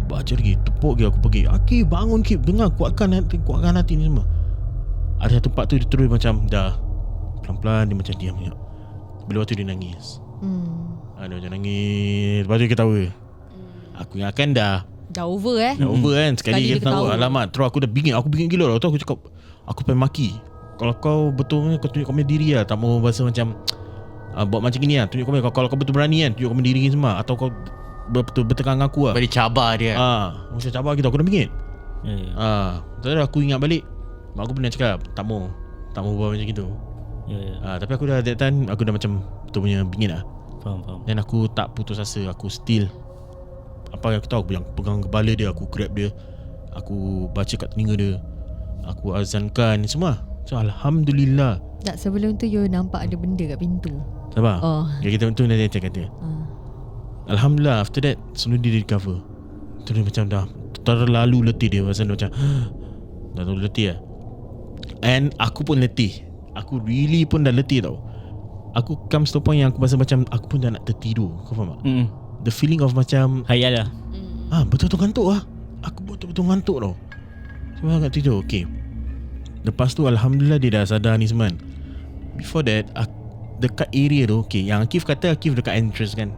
Baca lagi, tepuk lagi. Aku pergi, Akif, bangun Akif, dengar, kuatkan hati ni semua. Ada satu part tu dia terus macam dah pelan-pelan dia macam diam. Bila waktu dia nangis. Dia macam nangis. Lepas tu dia ketawa. Aku ingatkan dah over dah over kan. Sekali dia ketawa, alamak. Terus aku dah bingit. Aku bingit gila lah. Terus aku cakap, aku pengen maki. Kalau kau betul, kau tunjuk kau punya diri lah. Tak mau bahasa macam buat macam gini lah. Tunjuk kau punya, kalau kau betul berani kan, tunjuk kau punya diri semua. Atau kau betul bertekan dengan aku lah. Bagi cabar dia. Macam cabar gitu. Aku dah bingit. Terus aku ingat balik, mak aku pernah cakap, tak mau buat macam gitu. Tapi aku dah that time, aku dah macam betul punya bingit lah. Faham. Dan aku tak putus asa. Aku still, apa yang aku tahu, aku yang pegang kepala dia, aku grab dia, aku baca kat telinga dia, aku azankan semua. So Alhamdulillah. Tak, sebelum tu you nampak ada benda kat pintu. Sabar. Kita tu nanti kata. Alhamdulillah, after that sebelum dia recover, tu dia macam dah terlalu letih dia. Pasal dia macam dah terlalu letih lah. And aku pun letih. Aku really pun dah letih tau. Aku comes to point yang aku rasa macam aku pun dah nak tertidur. Kau faham tak? The feeling of macam hayal lah. Betul-betul ngantuk lah. Aku betul-betul ngantuk tau. So aku nak tidur. Okay, lepas tu Alhamdulillah dia dah sadar ni semua. Before that, dekat area tu, okay, yang Akif kata Akif dekat entrance kan,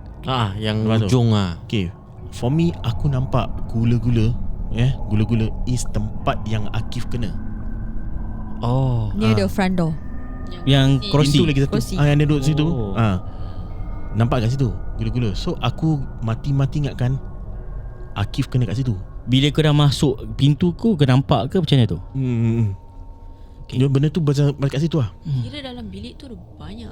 Yang lepas ujung tu, lah. okay, for me, aku nampak gula-gula. Gula-gula is tempat yang Akif kena. Near the front door. Yang kerusi. Pintu lagi satu. Yang dia duduk situ. Nampak kat situ gula-gula. So aku mati-mati ingatkan Akif kena kat situ. Bila kau dah masuk pintu kau nampak ke macam mana tu? Benda tu balik kat situ lah. Kira dalam bilik tu ada banyak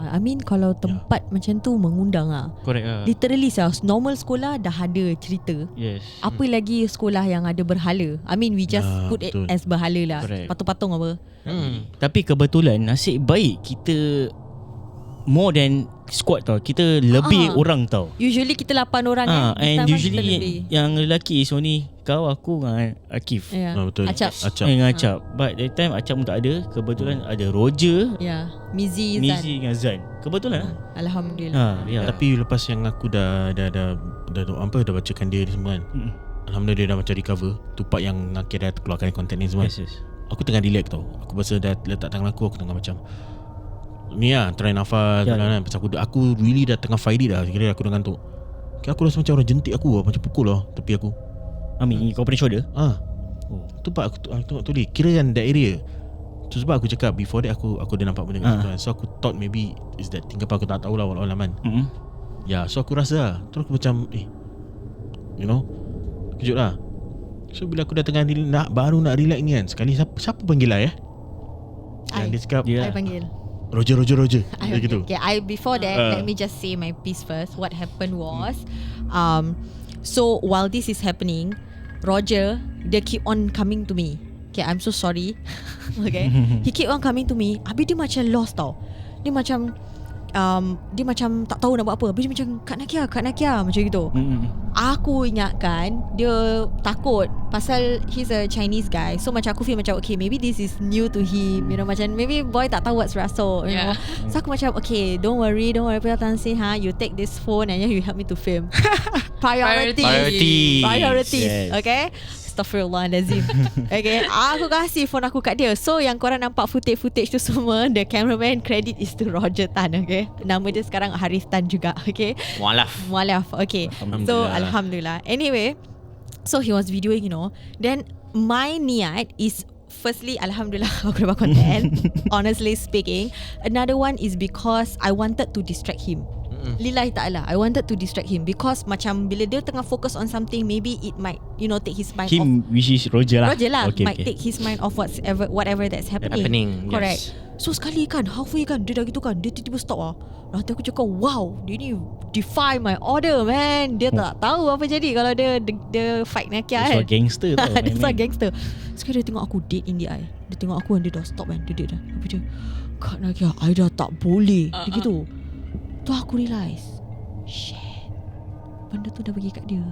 I mean kalau tempat macam tu mengundang lah. Correct lah. Literally normal sekolah dah ada cerita. Yes. Apa lagi sekolah yang ada berhala. I mean we just put it as berhala lah. Correct. Patung-patung apa. Tapi kebetulan nasib baik kita more than squad tau. Kita lebih orang tau. Usually kita 8 orang kan. And This time usually kita lebih. yang lelaki is only kau, aku dengan Akif. Yeah. Betul. Acap. Dengan Acap. But that time Acap pun tak ada. Kebetulan ada Roger, Yeah. Mizi, Zan. Mizi dengan Zan. Kebetulan Alhamdulillah. ya. Tapi lepas yang aku dah dah bacakan dia ni semua kan. Alhamdulillah dia dah macam recover. Tu part yang akhirnya keluarkan konten ni semua. Yes. Aku tengah relax tau. Aku rasa dah letak tangan aku tengah macam ni lah, try nafas kan. Pasal aku really dah tengah fight it dah. Kira aku dah ngantuk. Kira aku rasa macam orang jentik aku macam pukul lah tepi aku. Amin, kau open shoulder? Tu part aku tengok tu dia. Kira kan that area. Tu sebab aku cakap before that aku dah nampak benda macam tu kan. So aku thought maybe is that thing, apa aku tak tahulah walau alam kan. Ya, so aku rasa lah. Terus aku macam you know, kejut lah. So bila aku dah tengah baru nak relax ni kan, sekali siapa panggil lah Yang dia cakap I panggil. Roger Dia gitu. Okay, before that, let me just say my piece first. What happened was, so while this is happening, Roger, dia keep on coming to me. Okay, I'm so sorry. Okay, he keep on coming to me. Habis dia macam lost tau. Dia macam tak tahu nak buat apa. Habis dia macam Kak Nakia macam gitu. Aku ingatkan dia takut pasal he's a Chinese guy. So macam aku feel macam okay, maybe this is new to him. You know, macam maybe boy tak tahu what's Rasul, you know. So aku macam okay, don't worry,不要担心ha. You take this phone and then you help me to film. Priorities. Yes. Okay. Astaghfirullahalazim. Okay, aku kasih phone aku kat dia. So yang korang nampak footage tu semua, the cameraman credit is to Roger Tan. Okay, nama dia sekarang Harith Tan juga. Okay, Mualaf. Okay, so Alhamdulillah. Anyway, so he was videoing, you know. Then my niat is, firstly, Alhamdulillah aku dapat content. Honestly speaking. Another one is because I wanted to distract him. Lillahi ta'ala, I wanted to distract him because macam bila dia tengah focus on something, maybe it might, you know, take his mind off. Which is Roger lah. Might take his mind off whatever that's happening. Correct. Yes. So sekali kan, halfway kan, dia dah gitu kan, dia tiba-tiba stop lah. Nanti aku cakap, wow, dia ni defy my order, man. Dia tak tahu apa jadi kalau dia fight Nakia kan. Dia gangster tau. Dia gangster. Sekali dia tengok aku dead in the eye. Dia tengok aku dan dia dah stop kan. Dia dead dah. Apa je, Kak Nakia, I dah tak boleh. Dia gitu. Tu aku realise, shit, benda tu dah bagi kat dia.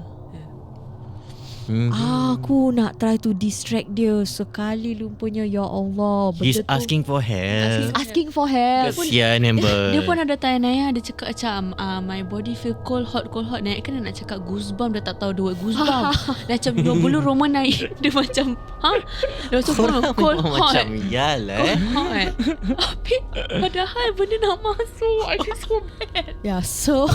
Aku nak try to distract dia. Sekali lumpanya, ya Allah, He's asking for help. He's asking for help. Kesian Amber. Dia pun ada tanya Naya. Dia cakap macam my body feel cold. Naya kan nak cakap goosebump. Dia tak tahu the word goosebump. Dia macam bulu Roma naik. Dia macam dia macam cold hot. Macam yalah Hot. Tapi padahal benda nak masuk. I feel so bad. Yeah, so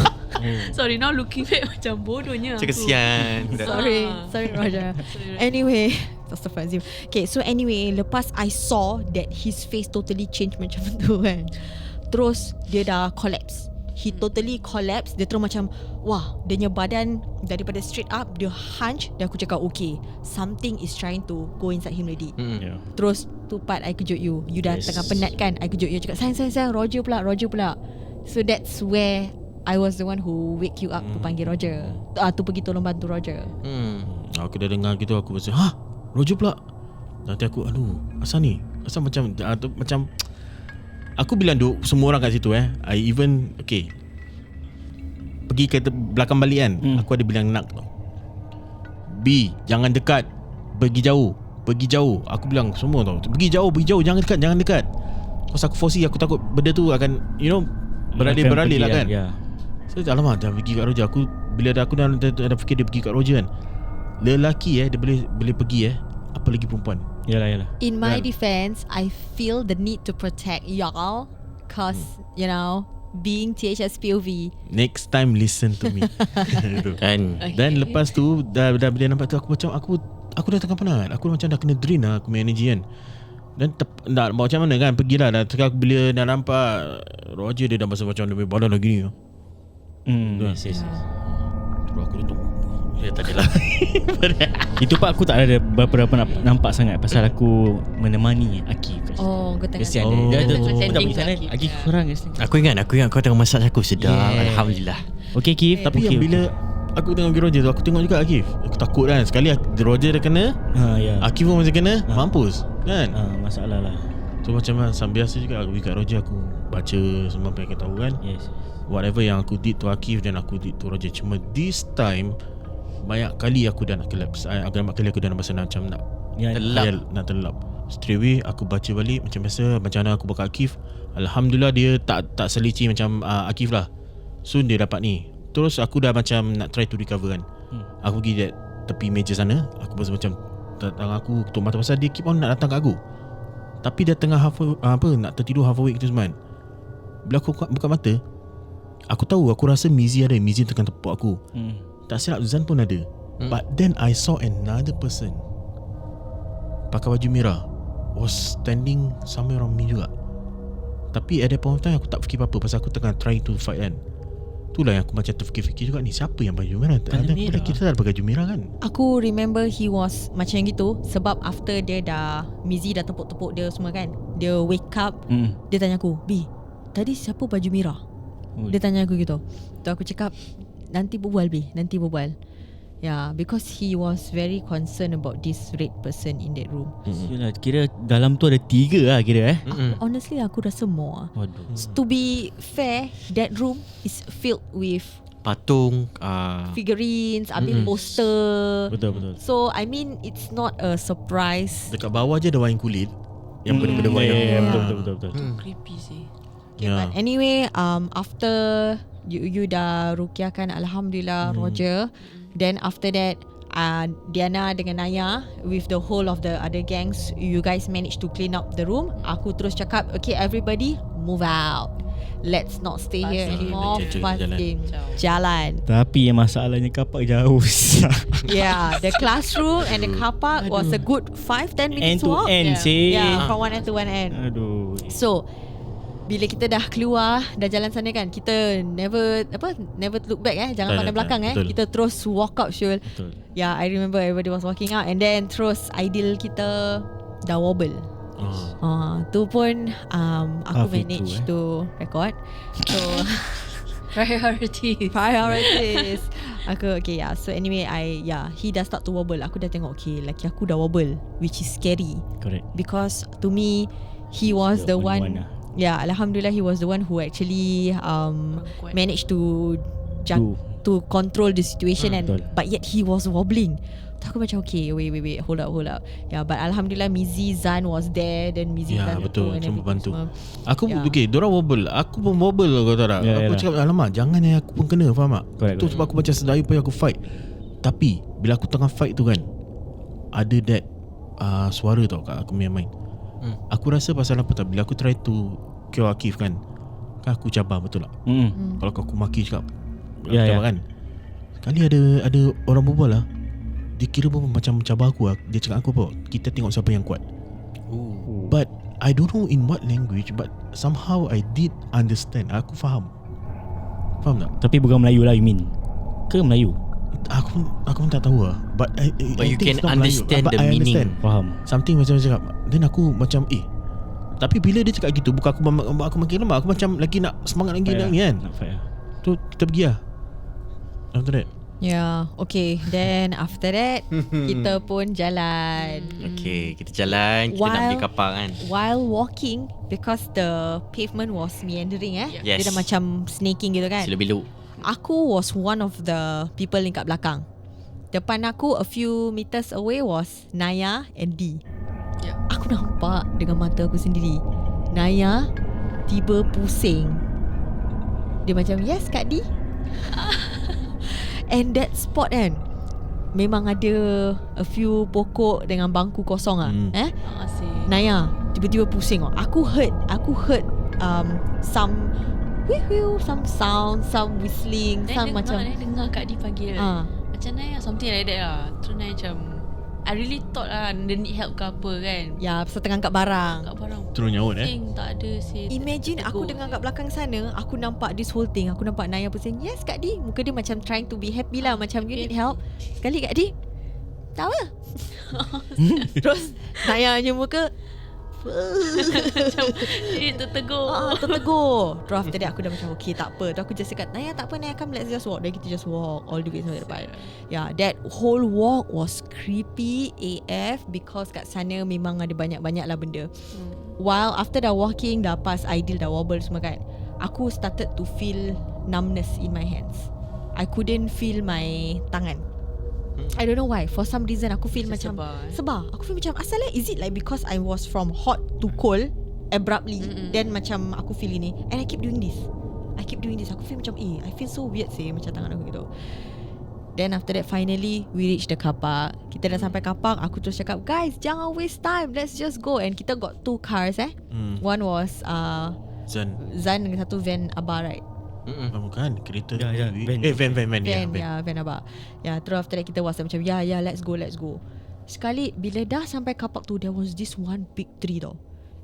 Sorry, now looking back macam bodohnya Macam aku. kesian. Sorry Roger. Anyway, Astaghfirullahaladzim. Okay, so anyway, lepas I saw that his face totally change macam tu kan, terus dia dah collapse. He totally collapse. Dia terus macam, wah, dia punya badan daripada straight up, dia hunch. Dan aku cakap, okay, something is trying to go inside him already. Terus tu part I kejut you. You dah tengah penat kan, I kejut you. Cakap, sayang, Roger pula. So that's where I was the one who wake you up to panggil Roger. Tu pergi tolong bantu Roger. Aku dah dengar gitu, aku rasa Roger pula. Nanti aku asal macam macam aku bilang duk semua orang kat situ I even pergi ke belakang balik kan. Aku ada bilang nak tau, B, jangan dekat, pergi jauh. Aku bilang semua tau, pergi jauh, jangan dekat. Pas aku foresee, aku takut benda tu akan, you know, beralih lah kan. So alamak, dah pergi kat Roger. Bila aku dah fikir dia pergi kat Roger kan, lelaki dia boleh pergi apa lagi perempuan. Yalah. In my defense, I feel the need to protect y'all, cause you know, being THS POV. Next time listen to me. Kan. Dan lepas tu dah bila nampak tu, aku dah tengah penat. Aku macam dah kena drain lah aku punya energy kan. Dan nak macam mana kan, pergilah. Dan bila dah nampak Roger, dia dah masa macam dia badan lagi ni. Yes. Terus aku tutup. Tak adalah. Itu pak aku tak ada berapa nampak sangat pasal aku menemani Akif. Oh, kau tengah Kesian Oh. dia. Dia Tengah tak setting pergi sana. Akif. Akif kurang kat sini. Aku ingat kau tengah masak aku. Sedap. Yeah. Alhamdulillah. Okay Kif. Tapi yang bila aku tengok Roger tu, aku tengok juga Akif. Aku takut kan, sekali Roger dah kena, ya. Akif pun masih kena, mampus kan. Masalah lah. So macam biasa juga kat Roger aku baca semua apa yang aku tahu kan. Yes. Whatever yang aku did to Akif dan aku did to Roger. Cuma this time banyak kali aku dah nak collapse. Agak banyak kali aku dah nak rasa macam nak nak terlelap. Straight away aku baca balik macam biasa. Macam mana aku buka Akif, alhamdulillah dia tak selici macam Akif lah. Soon dia dapat ni. Terus aku dah macam nak try to recover kan. Aku pergi that tepi meja sana. Aku rasa macam tangan aku ketuk mata pasal dia keep on nak datang kat aku. Tapi dia tengah nak tertidur half awake tu semua. Bila aku buka mata, aku tahu, aku rasa Mizi tengah tepuk aku. Tak silap Zan pun ada. But then I saw another person pakai baju merah was standing somewhere around me juga. Tapi at that point of time aku tak fikir apa-apa pasal aku tengah trying to fight kan. Itulah yang aku macam terfikir-fikir juga ni, siapa yang baju merah? Kita tak ada pakai baju merah kan. Aku remember he was macam yang gitu sebab after dia Mizi dah tepuk-tepuk dia semua kan. Dia wake up, dia tanya aku, "B, tadi siapa baju merah?" Dia tanya aku gitu. Tu aku cakap, nanti berbual B, nanti berbual. Yeah, because he was very concerned about this red person in that room. Yalah, kira dalam tu ada 3 lah kira Honestly aku rasa more. Waduh. To be fair, that room is filled with patung, figurines, poster. Betul. So I mean it's not a surprise. Dekat bawah je ada wayang kulit. Yang benda-benda wayang. Betul. Creepy sih. Okay, but anyway, after you dah ruqyahkan, alhamdulillah, Roger. Then after that, Diana dengan Naya with the whole of the other gangs, you guys managed to clean up the room. Aku terus cakap, okay everybody move out. Let's not stay here anymore. Fasting. Jalan. Tapi yang masalahnya kapak jauh. Yeah, the classroom and the car park was a good 5-10 minutes End to walk. end sih. Yeah, from one end to one end. Aduh. So bila kita dah keluar, dah jalan sana kan, kita never look back jangan pandang belakang betul. Kita terus walk out Syul. Betul. Yeah, I remember everybody was walking out and then terus Aidil kita dah wobble. Tu pun aku manage to record. So priorities. Aku okay, yeah. So anyway, he dah start to wobble. Aku dah tengok, okay, laki aku dah wobble, which is scary. Correct. Because to me, he was the one. Yeah, alhamdulillah he was the one who actually managed to control the situation but yet he was wobbling. So aku macam okay, wait, hold up. Yeah, but alhamdulillah Mizi, Zan was there, then Mizi betul, and cuma bantu. semua. Aku okay, diorang wobble, aku pun wobble kau tahu tak. Aku cakap alamak, jangan aku pun kena, faham tak? Itu sebab aku macam sedar upaya aku fight. Tapi bila aku tengah fight tu kan, ada that suara tau kat aku main. Aku rasa pasal apa tak, bila aku try to cure Akif kan aku cabar, betul tak? Kalau aku maki cakap cabar kan, sekali ada orang berbual lah, dia kira pun macam cabar aku lah. Dia cakap aku apa, kita tengok siapa yang kuat. But I don't know in what language, but somehow I did understand. Aku faham tak? Tapi bukan Melayu lah, you mean? Ke Melayu? Aku pun tak tahu lah. But you can understand the meaning. Faham. Something macam cakap. Then aku macam tapi bila dia cakap gitu, bukan aku makin lemah, aku macam lagi nak semangat lagi nak ni kan. Nak fight lah. Tu kita pergi lah after that. Yeah, okay. Then after that kita pun jalan. Okay, kita jalan, kita nak pergi kapal kan. While walking, because the pavement was meandering Yes. dia dah macam snaking gitu kan. Sila belok. Aku was one of the people yang kat belakang. Depan aku a few meters away was Naya and D. Aku nampak dengan mata aku sendiri, Naya tiba pusing. Dia macam, yes Kak D. And that spot kan, memang ada a few pokok dengan bangku kosong Naya tiba-tiba pusing. Aku heard some some sound, some whistling, some macam dengar Kak D panggil macam Naya, something like that lah. Terus Naya macam, I really thought lah dia need help ke apa kan. ya, pasal tengah angkat barang. Terus nyaut Tak ada sih. Imagine aku dengar kat belakang sana, aku nampak this whole thing. Aku nampak Naya pusing. Yes Kak D. Muka dia macam trying to be happy lah, macam you need help. Sekali Kak D, tak apa. Terus Naya punya muka Macam dia tertegur. tertegur. Terus after that aku dah macam okay, tak apa. Terus aku just cakap, Naya tak apa Naya, come let's just walk. Dan kita just walk all the way sampai depan. Yeah, that whole walk was creepy AF because kat sana memang ada banyak-banyak lah benda. while after dah walking, dah pas Aidil dah wobble semua kan, aku started to feel numbness in my hands. I couldn't feel my tangan. I don't know why. For some reason aku feel macam sebar. Aku feel macam asal is it like because I was from hot to cold abruptly, then macam aku feel ini, and I keep doing this. Aku feel macam I feel so weird macam tangan aku gitu. Then after that finally we reach the car park. Kita dah sampai car park. Aku terus cakap, guys, jangan waste time, let's just go. And kita got 2 cars One was Zan dengan satu van Abah, right? Bukan kereta van. Van Abah. Terus after that kita was macam let's go. Sekali bila dah sampai car park tu, there was this one big tree tau.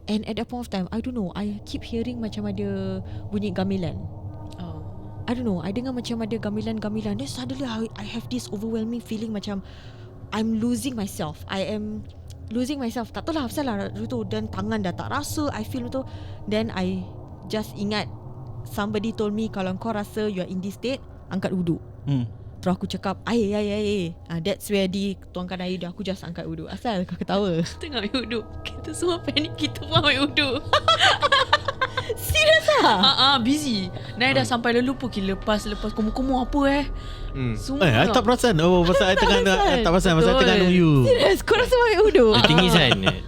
And at that point of time, I don't know, I keep hearing macam ada bunyi gamelan. I don't know, I dengar macam ada gamelan. Then suddenly I have this overwhelming feeling macam I'm losing myself. I am losing myself. Tak tahu lah pasal lah tu. Dan tangan dah tak rasa, I feel tu. Then I just ingat somebody told me, kalau kau rasa you are in this state, angkat wuduk. Terus aku cakap, air. That's where dituangkan air dia. Aku just angkat wuduk. Asal kau ketawa? Tengah ambil wuduk. Kita semua panik. Kita pun ambil wuduk. Serius lah? Busy. Nai dah sampai lelupa. Lepas kumur-kumur apa semua I tak perasan. Pasal I tengah tak perasan. Pasal I tengah nunggu. Serius? Kau rasa ambil wuduk?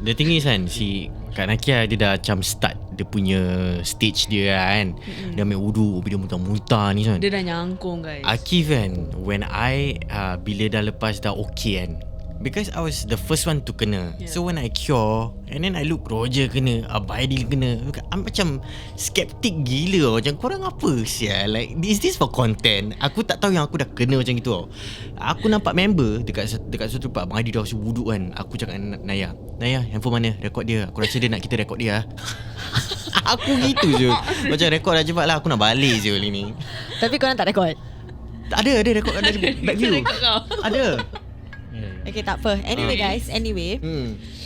The thing is kan, si Kak Nakia dia dah macam start dia punya stage dia kan. Dia ambil wuduk, dia muntah-muntah ni kan. Dia dah nyangkung guys. Akif kan, when I bila dah lepas dah okay kan, because I was the first one to kena. So when I cure, and then I look Roger kena, Aidil kena, I'm macam skeptic gila. Macam korang apa sial? Like is this for content? Aku tak tahu yang aku dah kena macam gitu tau. Aku nampak member dekat satu tempat, Abang Aidil dah kasi wuduk kan. Aku cakap dengan Naya, handphone mana? Rekod dia. Aku rasa dia nak kita rekod dia. Aku gitu je. Macam rekod dah cepat lah. Aku nak balik je kali ni. Tapi korang tak rekod? Ada rekod. Ada back view. Ada. Okay, tak apa. Anyway guys,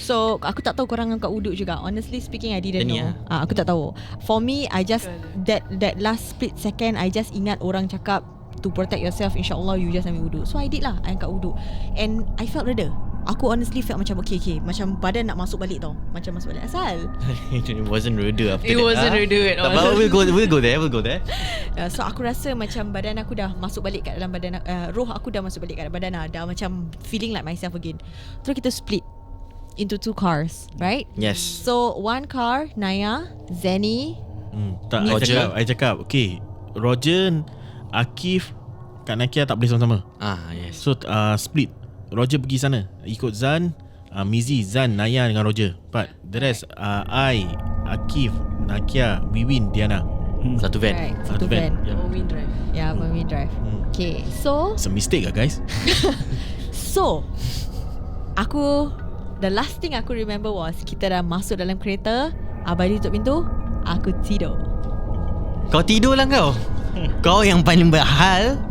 so aku tak tahu korang angkat wuduk juga. Honestly speaking, I didn't know. Aku tak tahu. For me, I just that last split second, I just ingat orang cakap to protect yourself, insyaAllah you just ambil wuduk. So I did lah, I angkat wuduk. And I felt reda. Aku honestly felt macam okay. Macam badan nak masuk balik tau. Macam masuk balik. Asal It wasn't reda after It that. wasn't reda at all. We'll go there. So aku rasa macam badan aku dah masuk balik kat dalam badan, roh aku dah masuk balik kat dalam badan lah. Dah macam feeling like myself again. Terus kita split into 2 cars, right? Yes. So one car, Naya, Zenny. Tak, I cakap okay, Roger, Akif, Kak Nakia tak boleh sama-sama. Yes. So split. Roger pergi sana, ikut Zan, Mizi, Zan, Naya dengan Roger. But the rest, I, Akif, Nakia, Wiwin, Diana. Satu van. Right, satu van. Wind drive. Ya, wind drive. Okay, so It's a mistake lah guys. So aku, the last thing aku remember was kita dah masuk dalam kereta, Abang tutup pintu, aku tidur. Kau tidur lah kau. Kau yang paling berhal.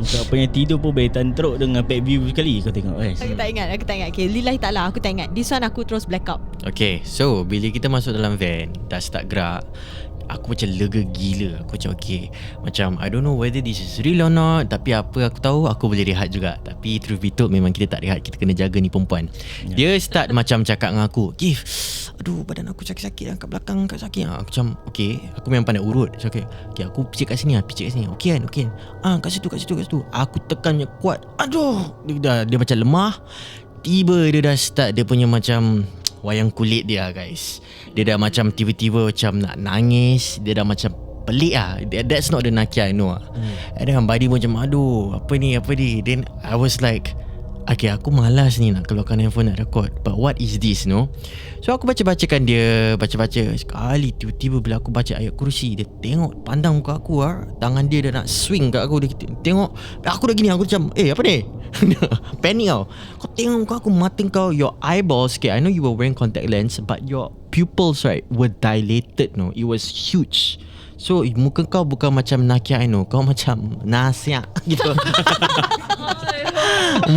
Kau punya tidur pun boleh tantruk dengan back view sekali. Kau tengok guys. Aku tak ingat. Okay, lillahi ta'ala, aku tak ingat. This one aku terus blackout. Okay, so bila kita masuk dalam van, dah start gerak, aku macam lega gila. Aku macam okay, macam I don't know whether this is real or not, tapi apa aku tahu, aku boleh rehat juga. Tapi truth be told, memang kita tak rehat. Kita kena jaga ni perempuan. Dia start macam cakap dengan aku, Gif, aduh badan aku sakit-sakit, kat belakang kat sakit. Aku macam okay, aku memang pandai urut. So, okay, aku picit kat sini, Okay kan. Kat situ. Aku tekannya kuat. Aduh, dia macam lemah. Tiba dia dah start dia punya macam wayang kulit dia guys. Dia dah macam tiba-tiba macam nak nangis. Dia dah macam pelik lah. That's not the Nakia I know. And then body macam aduh, apa ni. Then I was like, okay, aku malas ni nak keluarkan handphone nak record. But what is this, no? So aku baca-bacakan dia. Sekali tiba-tiba bila aku baca ayat kursi, dia tengok, pandang muka aku tangan dia dah nak swing kat aku. Dia tengok aku dah gini. Aku macam apa ni? Panic tau. Kau tengok muka aku, mata kau, your eyeballs, okay, I know you were wearing contact lens, but your pupils, right, were dilated, no? It was huge. So muka kau bukan macam Nakia I know. Kau macam nasiak gitu.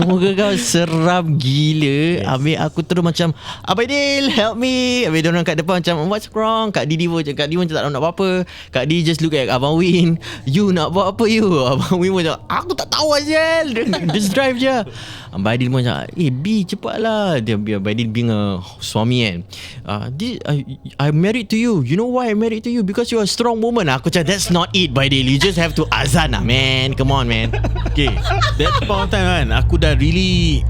Muka kau seram gila. Habis aku terus macam, Abaidil help me. Habis diorang kat depan macam, what's wrong? Kak Didi pun Kak Didi pun tak nak buat apa. Kak Didi just look at Abang Win. You nak buat apa you? Abang Win pun macam, aku tak tahu Azal. Just drive je. Abang Aidil pun macam, B cepatlah. Dia Abang Aidil being a suami kan. I'm married to you. You know why I'm married to you? Because you're a strong woman. Aku cakap, that's not it Aidil. You just have to azan lah man. Come on man. Okay, that point of time kan, aku dah really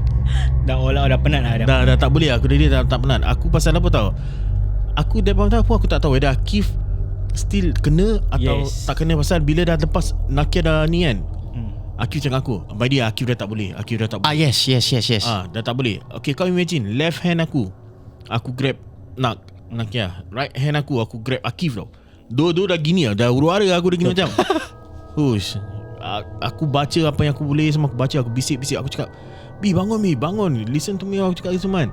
Dah penat lah. dah tak boleh. Aku dah tak penat. Aku pasal apa tahu? Aku that point of time pun aku tak tahu whether Akif still kena atau tak kena, pasal bila dah lepas Nakia dah ni kan. Akif cakap aku, by dia Akif dah tak boleh. Yes. Dah tak boleh. Okay, kau imagine left hand aku grab Nakia, right hand aku grab Akif tau. Dua dah gini dah huru-hara aku dah gini macam. Hush. Aku baca apa yang aku boleh semua. Aku baca, aku bisik-bisik. Aku cakap, bangun, listen to me. Aku cakap itu man.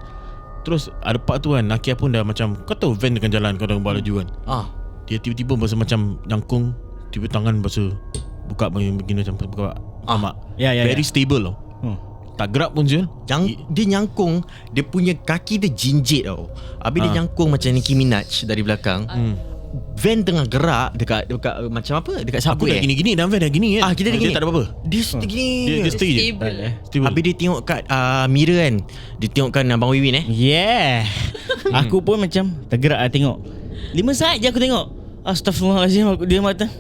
Terus ada part tu kan, Nakia pun dah macam, kau tahu van dengan jalan, kau dah bawa laju kan. Dia tiba-tiba berasa macam nyangkung. Tiba tangan berasa buka begini macam buka. Very stable tau. Tak gerak pun Zul. Dia nyangkung. Dia punya kaki dia jinjit tau. Habis dia nyangkung macam Nicki Minaj dari belakang. Van tengah gerak dekat macam apa? Dekat Aku subway. dah gini-gini dan van dah gini kan. Kita dah gini. Dia tak ada apa-apa. Dia gini. Dia stay je. Stable. Habis dia tengok kat mirror kan. Dia tengokkan Abang Wiwin Yeah. Aku pun macam tergerak lah tengok. 5 saat je aku tengok. Astaghfirullahalazim, aku dia mata.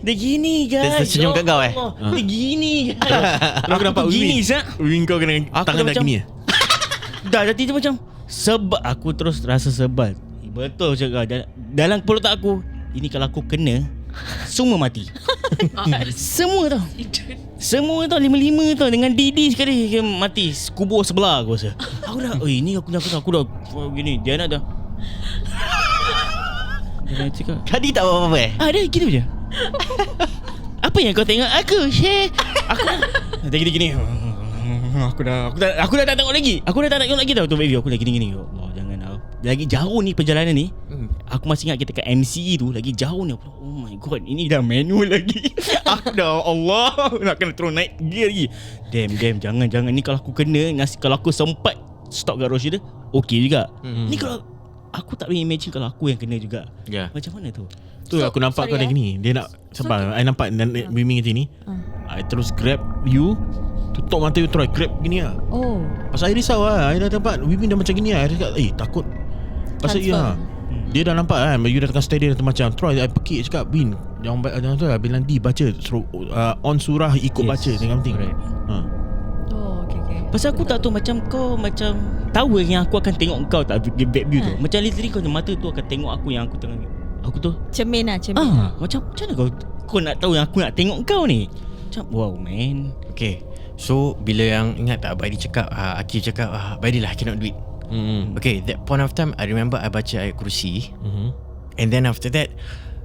Dia gini guys. Dia senyum kat kau Dia gini guys. Aku nampak gini Wiwin. sah. Wiwin kau kena tangan dah macam, gini. Dah tiba macam sebab aku terus rasa sebal. Betul cakap. Dalam kepala otak aku, ini kalau aku kena, semua mati. Semua tau. Semua tau, 5-5 tau. Dengan Didi sekali mati. Kubur sebelah aku rasa. Aku dah, ini aku dah gini. Dia nak dah. Dia cakap, Tadi tak buat apa-apa dia gitu je. Apa yang kau tengok aku? Share. Aku dah gini. Aku dah tak tengok lagi. Aku dah tak tengok lagi tau tu baby. Aku dah gini. Ya Allah, jangan tau. Lagi jauh ni perjalanan ni. Aku masih ingat kita kat MCE tu. Lagi jauh ni. Oh my god, ini dah manual lagi. Aku dah, Allah, nak kena terus naik gear lagi. Damn, jangan. Ni kalau aku kena, kalau aku sempat stop kat Roshi tu, okey juga. Ni kalau aku tak boleh imagine kalau aku yang kena juga. Macam mana tu? Tu aku nampak kau dah gini. Dia nak sabar. I nampak Mimi macam ni. I terus grab you, tutup mata you, try grab gini lah. Pasal I risau lah. I dah dapat Mimi dah macam gini lah. I cakap takut. Pasal dia dah nampak kan, you dah tengah steady, dah macam Troy, I pekik cakap, Bin, jangan tu lah, bila nanti baca on surah ikut baca, jangan penting. Okay. Pasal aku tak tahu, macam kau macam tahu yang aku akan tengok kau tak back view tu. Macam literally kau mata tu akan tengok aku yang aku tengah. Aku tu Cermin macam mana kau nak tahu yang aku nak tengok kau ni? Macam wow man. Okay, so bila yang ingat tak Abang Adi cakap, Akif cakap, Abang Adi lah cannot do it. Okay, that point of time I remember I baca ayat kursi. And then after that,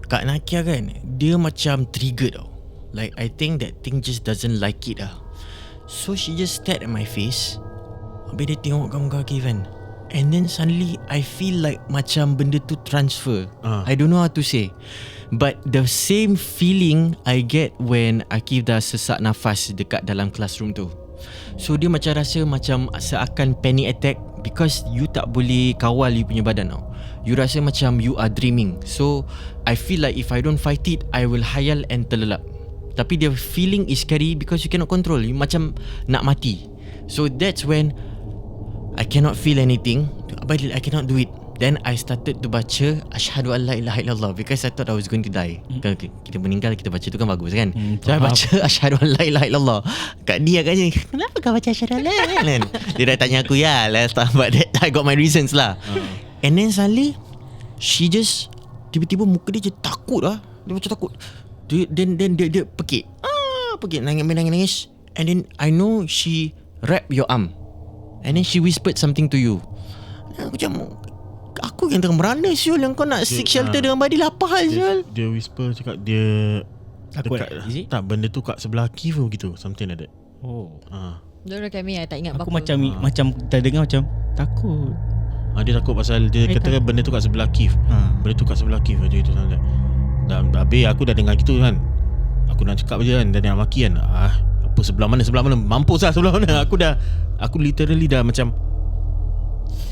Kak Nakia kan, dia macam triggered tau. Like I think that thing just doesn't like it lah. So she just stared at my face. Habis dia tengok kat muka Akif kan. And then suddenly I feel like macam benda tu transfer. I don't know how to say, but the same feeling I get when Akif dah sesak nafas dekat dalam classroom tu. So dia macam rasa macam seakan panic attack, because you tak boleh kawal you punya badan tau. You rasa macam you are dreaming. So I feel like if I don't fight it, I will hayal and terlelap. Tapi the feeling is scary because you cannot control. You macam nak mati. So that's when I cannot feel anything. I cannot do it. Then I started to baca Asyhadu an la ilaha illallah, because I thought I was going to die. Kalau kita meninggal, kita baca tu kan bagus kan. So I baca Asyhadu an la ilaha illallah. Kat dia agaknya, kenapa kau baca Asyhadu an la ilaha illallah? Dia dah tanya aku, last time, but that I got my reasons lah. And then suddenly she just tiba-tiba muka dia je takut lah. Dia macam takut. Then dia pekik. Pekik nangis. And then I know she wrap your arm. And then she whispered something to you. Aku macam, aku yang tengah merana Syul, yang kau nak seek shelter dengan Badil, apa hal Syul? Dia whisper cakap dia Takut dekat, tak, benda tu kat sebelah Akif gitu, something like that. Don't look at me, I tak ingat Aku apa-apa. macam terdengar macam takut. Dia takut pasal dia kata benda tu kat sebelah Akif. Benda tu kat sebelah Akif macam itu sangat. Dan habis aku dah dengar gitu kan, aku nak cakap je kan, dan nak maki kan, apa Apa sebelah mana mampus lah sebelah mana. Aku literally dah macam,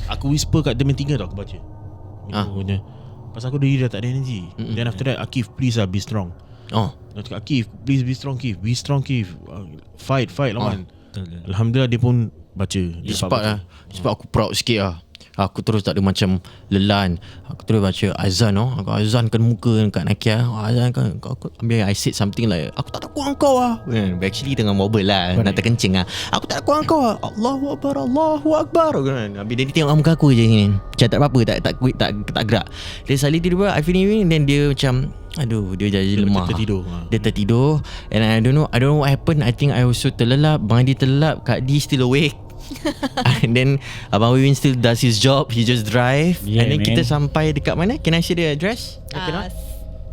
aku whisper kat dia tinggal tau, aku baca punya. Pasal aku dah tak ada energy. Then after that, Akif, please be strong. Dia cakap, Akif, please be strong, Kif. Be strong, Kif. Fight lawan. Alhamdulillah dia pun baca. Sebab aku proud sikit lah. Aku terus tak ada macam lelan. Aku terus baca azan. Aku azankan muka kat Nakia. Azankan aku ambil, I said something like, aku tak takut kau lah. Actually tengah mobile lah, nak terkencing lah. Aku tak takut kau lah. Allahu Akbar, Allahu Akbar. Habis dia tengok muka aku je ni. Macam tak apa-apa, tak gerak. Dia suddenly tiba-tiba I feel ni. Then dia macam, aduh, dia jadi lemah. Dia tertidur. And I don't know what happened. I think I also terlelap. Bang dia terlelap, Kak D still awake. And then Abang Wiwin still does his job. He just drive. And then kita sampai dekat mana? Can I say the address?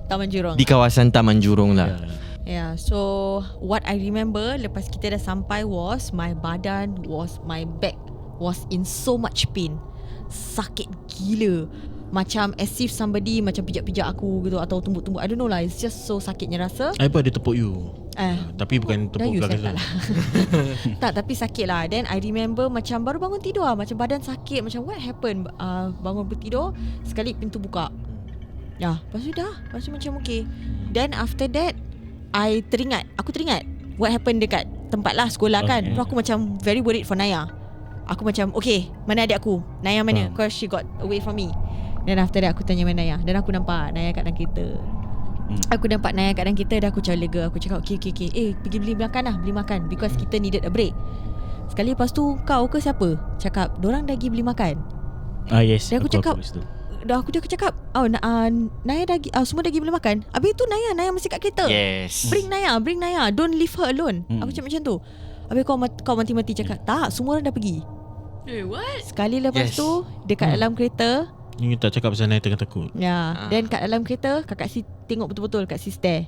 Taman Jurong. Di kawasan Taman Jurong lah. Yeah, so what I remember lepas kita dah sampai was my back was in so much pain. Sakit gila. Macam as if somebody macam pijak-pijak aku gitu, atau tumbuk-tumbuk. I don't know lah. It's just so sakitnya rasa. I pun ada tepuk you. Tapi bukan tepuk belakang lah. Tak, tapi sakit lah. Then I remember macam baru bangun tidur lah, macam badan sakit. Macam what happened? Bangun bertidur, sekali pintu buka. Lepas tu macam okay. Then after that, aku teringat what happened dekat tempat lah sekolah kan. Terus aku macam very worried for Naya. Aku macam, okay, mana adik aku? Naya mana? Because she got away from me. Then after that aku tanya mana Naya. Dan aku nampak Naya kat dalam kereta. Aku nampak Naya kat dalam kereta. Dan aku macam lega. Aku cakap okay. Pergi beli makan. Because kita needed a break. Sekali lepas tu, kau ke siapa cakap dorang dah pergi beli makan? Yes. Dan aku cakap, aku cakap Naya dah semua dah pergi beli makan. Habis tu Naya masih kat kereta. Yes. Bring Naya. Don't leave her alone. Aku cakap macam tu. Habis kau mati-mati cakap, tak, semua orang dah pergi. What? Sekali lepas tu, dekat dalam kereta, ni tak cakap pasal Naya tengah takut. Then kat dalam kereta, kakak si tengok betul-betul kat si stare.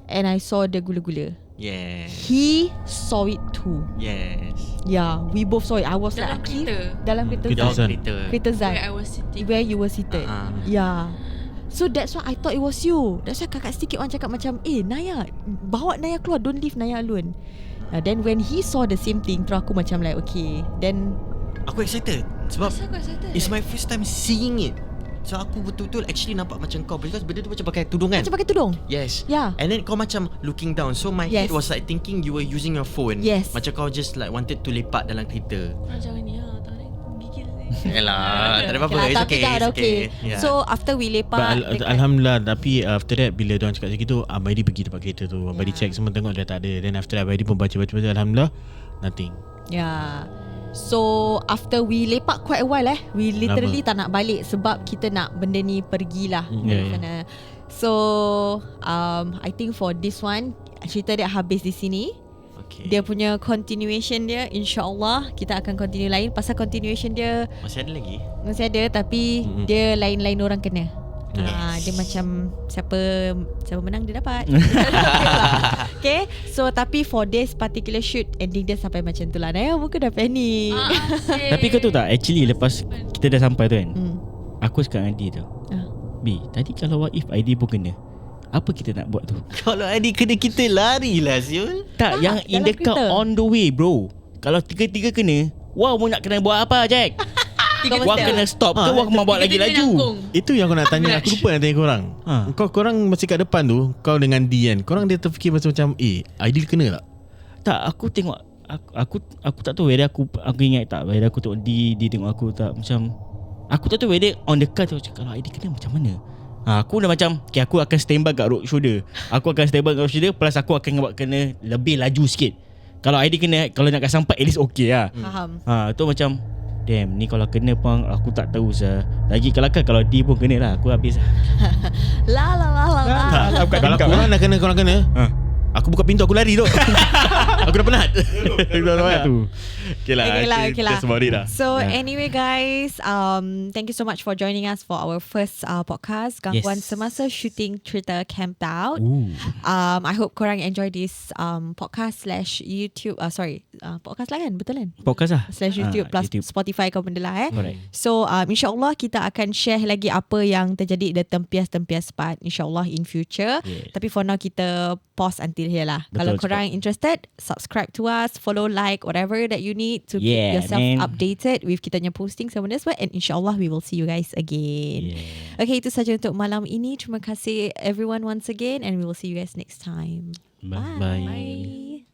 And I saw the gula-gula. Yes. He saw it too. Yes. Yeah, we both saw it. I was Dalam like, kereta? Dalam kereta Kereta Zan. Zan. Kereta Zan. Where I was sitting. Where you were seated. Yeah. So that's why I thought it was you. That's why kakak sedikit orang cakap macam, Naya, bawa Naya keluar, don't leave Naya alone. Then when he saw the same thing, terus aku macam like, okay. Then aku excited sebab Kenapa aku excited? it's my first time seeing it. So aku betul-betul actually nampak macam kau, because benda tu macam pakai tudung kan? macam pakai tudung. Yes. Yeah. And then kau macam looking down. So my head was like thinking you were using your phone. Yes. Macam kau just like wanted to lepak dalam kereta. Jangan ni lah. Tak boleh gigil ni. Elah, tak ada apa-apa. Okay lah, It's tapi okay. dah okay. Yeah. So after we lepak Alhamdulillah. Tapi after that, bila diorang cakap macam tu, Abang Adi pergi tempat kereta tu. Abang Adi check semua, tengok dah tak ada. Then after that, Abang Adi pun baca. Alhamdulillah, nothing. Yeah. So after we lepak quite a while we literally tak nak balik sebab kita nak benda ni pergilah sana. So I think for this one, cerita dia habis di sini. Okay. Dia punya continuation dia, InsyaAllah kita akan continue lain. Pasal continuation dia Masih ada lagi? Masih ada, tapi dia lain-lain orang kena. Dia macam siapa menang dia dapat. Okay. So tapi for this particular shoot, ending dia sampai macam tu lah. Naya muka dah panik. Tapi kau tahu tak, actually lepas kita dah sampai tu kan, aku cakap dengan Adi tu, B, tadi kalau what if ID pun kena, apa kita nak buat tu? Kalau ID kena, kita larilah Syul. Tak, yang in the car on the way bro. Kalau tiga-tiga kena, wah mau nak kena buat apa Jack? Wah kena stop ke wah mau buat lagi laju? Itu yang aku nak tanya. Aku lupa nak tanya korang. Korang masih kat depan tu, kau dengan D kan, korang dia terfikir macam Aidil kena tak? Tak, aku tengok, aku tak tahu whether aku ingat tak, whether aku tengok D tengok aku tak, macam aku tak tahu whether on the car tu kalau Aidil kena macam mana. Aku dah macam, okay, aku akan stand by kat road shoulder. Plus aku akan buat kena lebih laju sikit. Kalau Aidil kena, kalau nak kat sampai at least okay lah. Faham. Tu macam, damn, ni kalau kena pun aku tak tahu sah. Lagi kalau D pun kena lah, aku habis lah. Kalau korang nak kena, korang kena, aku buka pintu, aku lari tu. Aku dah penat. Okay lah. That's about it lah. So anyway guys, thank you so much for joining us for our first podcast, Gangguan Semasa Shooting Cerita Camp Out. I hope korang enjoy this podcast / YouTube. Podcast lah kan? Betul kan? Podcast lah / YouTube plus YouTube. Spotify kau benda lah Correct. So insyaAllah kita akan share lagi apa yang terjadi, the tempias-tempias part, InsyaAllah in future. Tapi for now kita pause until here lah. Betul, Kalau korang interested, subscribe subscribe to us, follow, like, whatever that you need to keep yourself updated with kita punya posting sama ada semua. And insyaAllah we will see you guys again. Okay, itu saja untuk malam ini. Terima kasih everyone once again, and we will see you guys next time. Bye. Bye.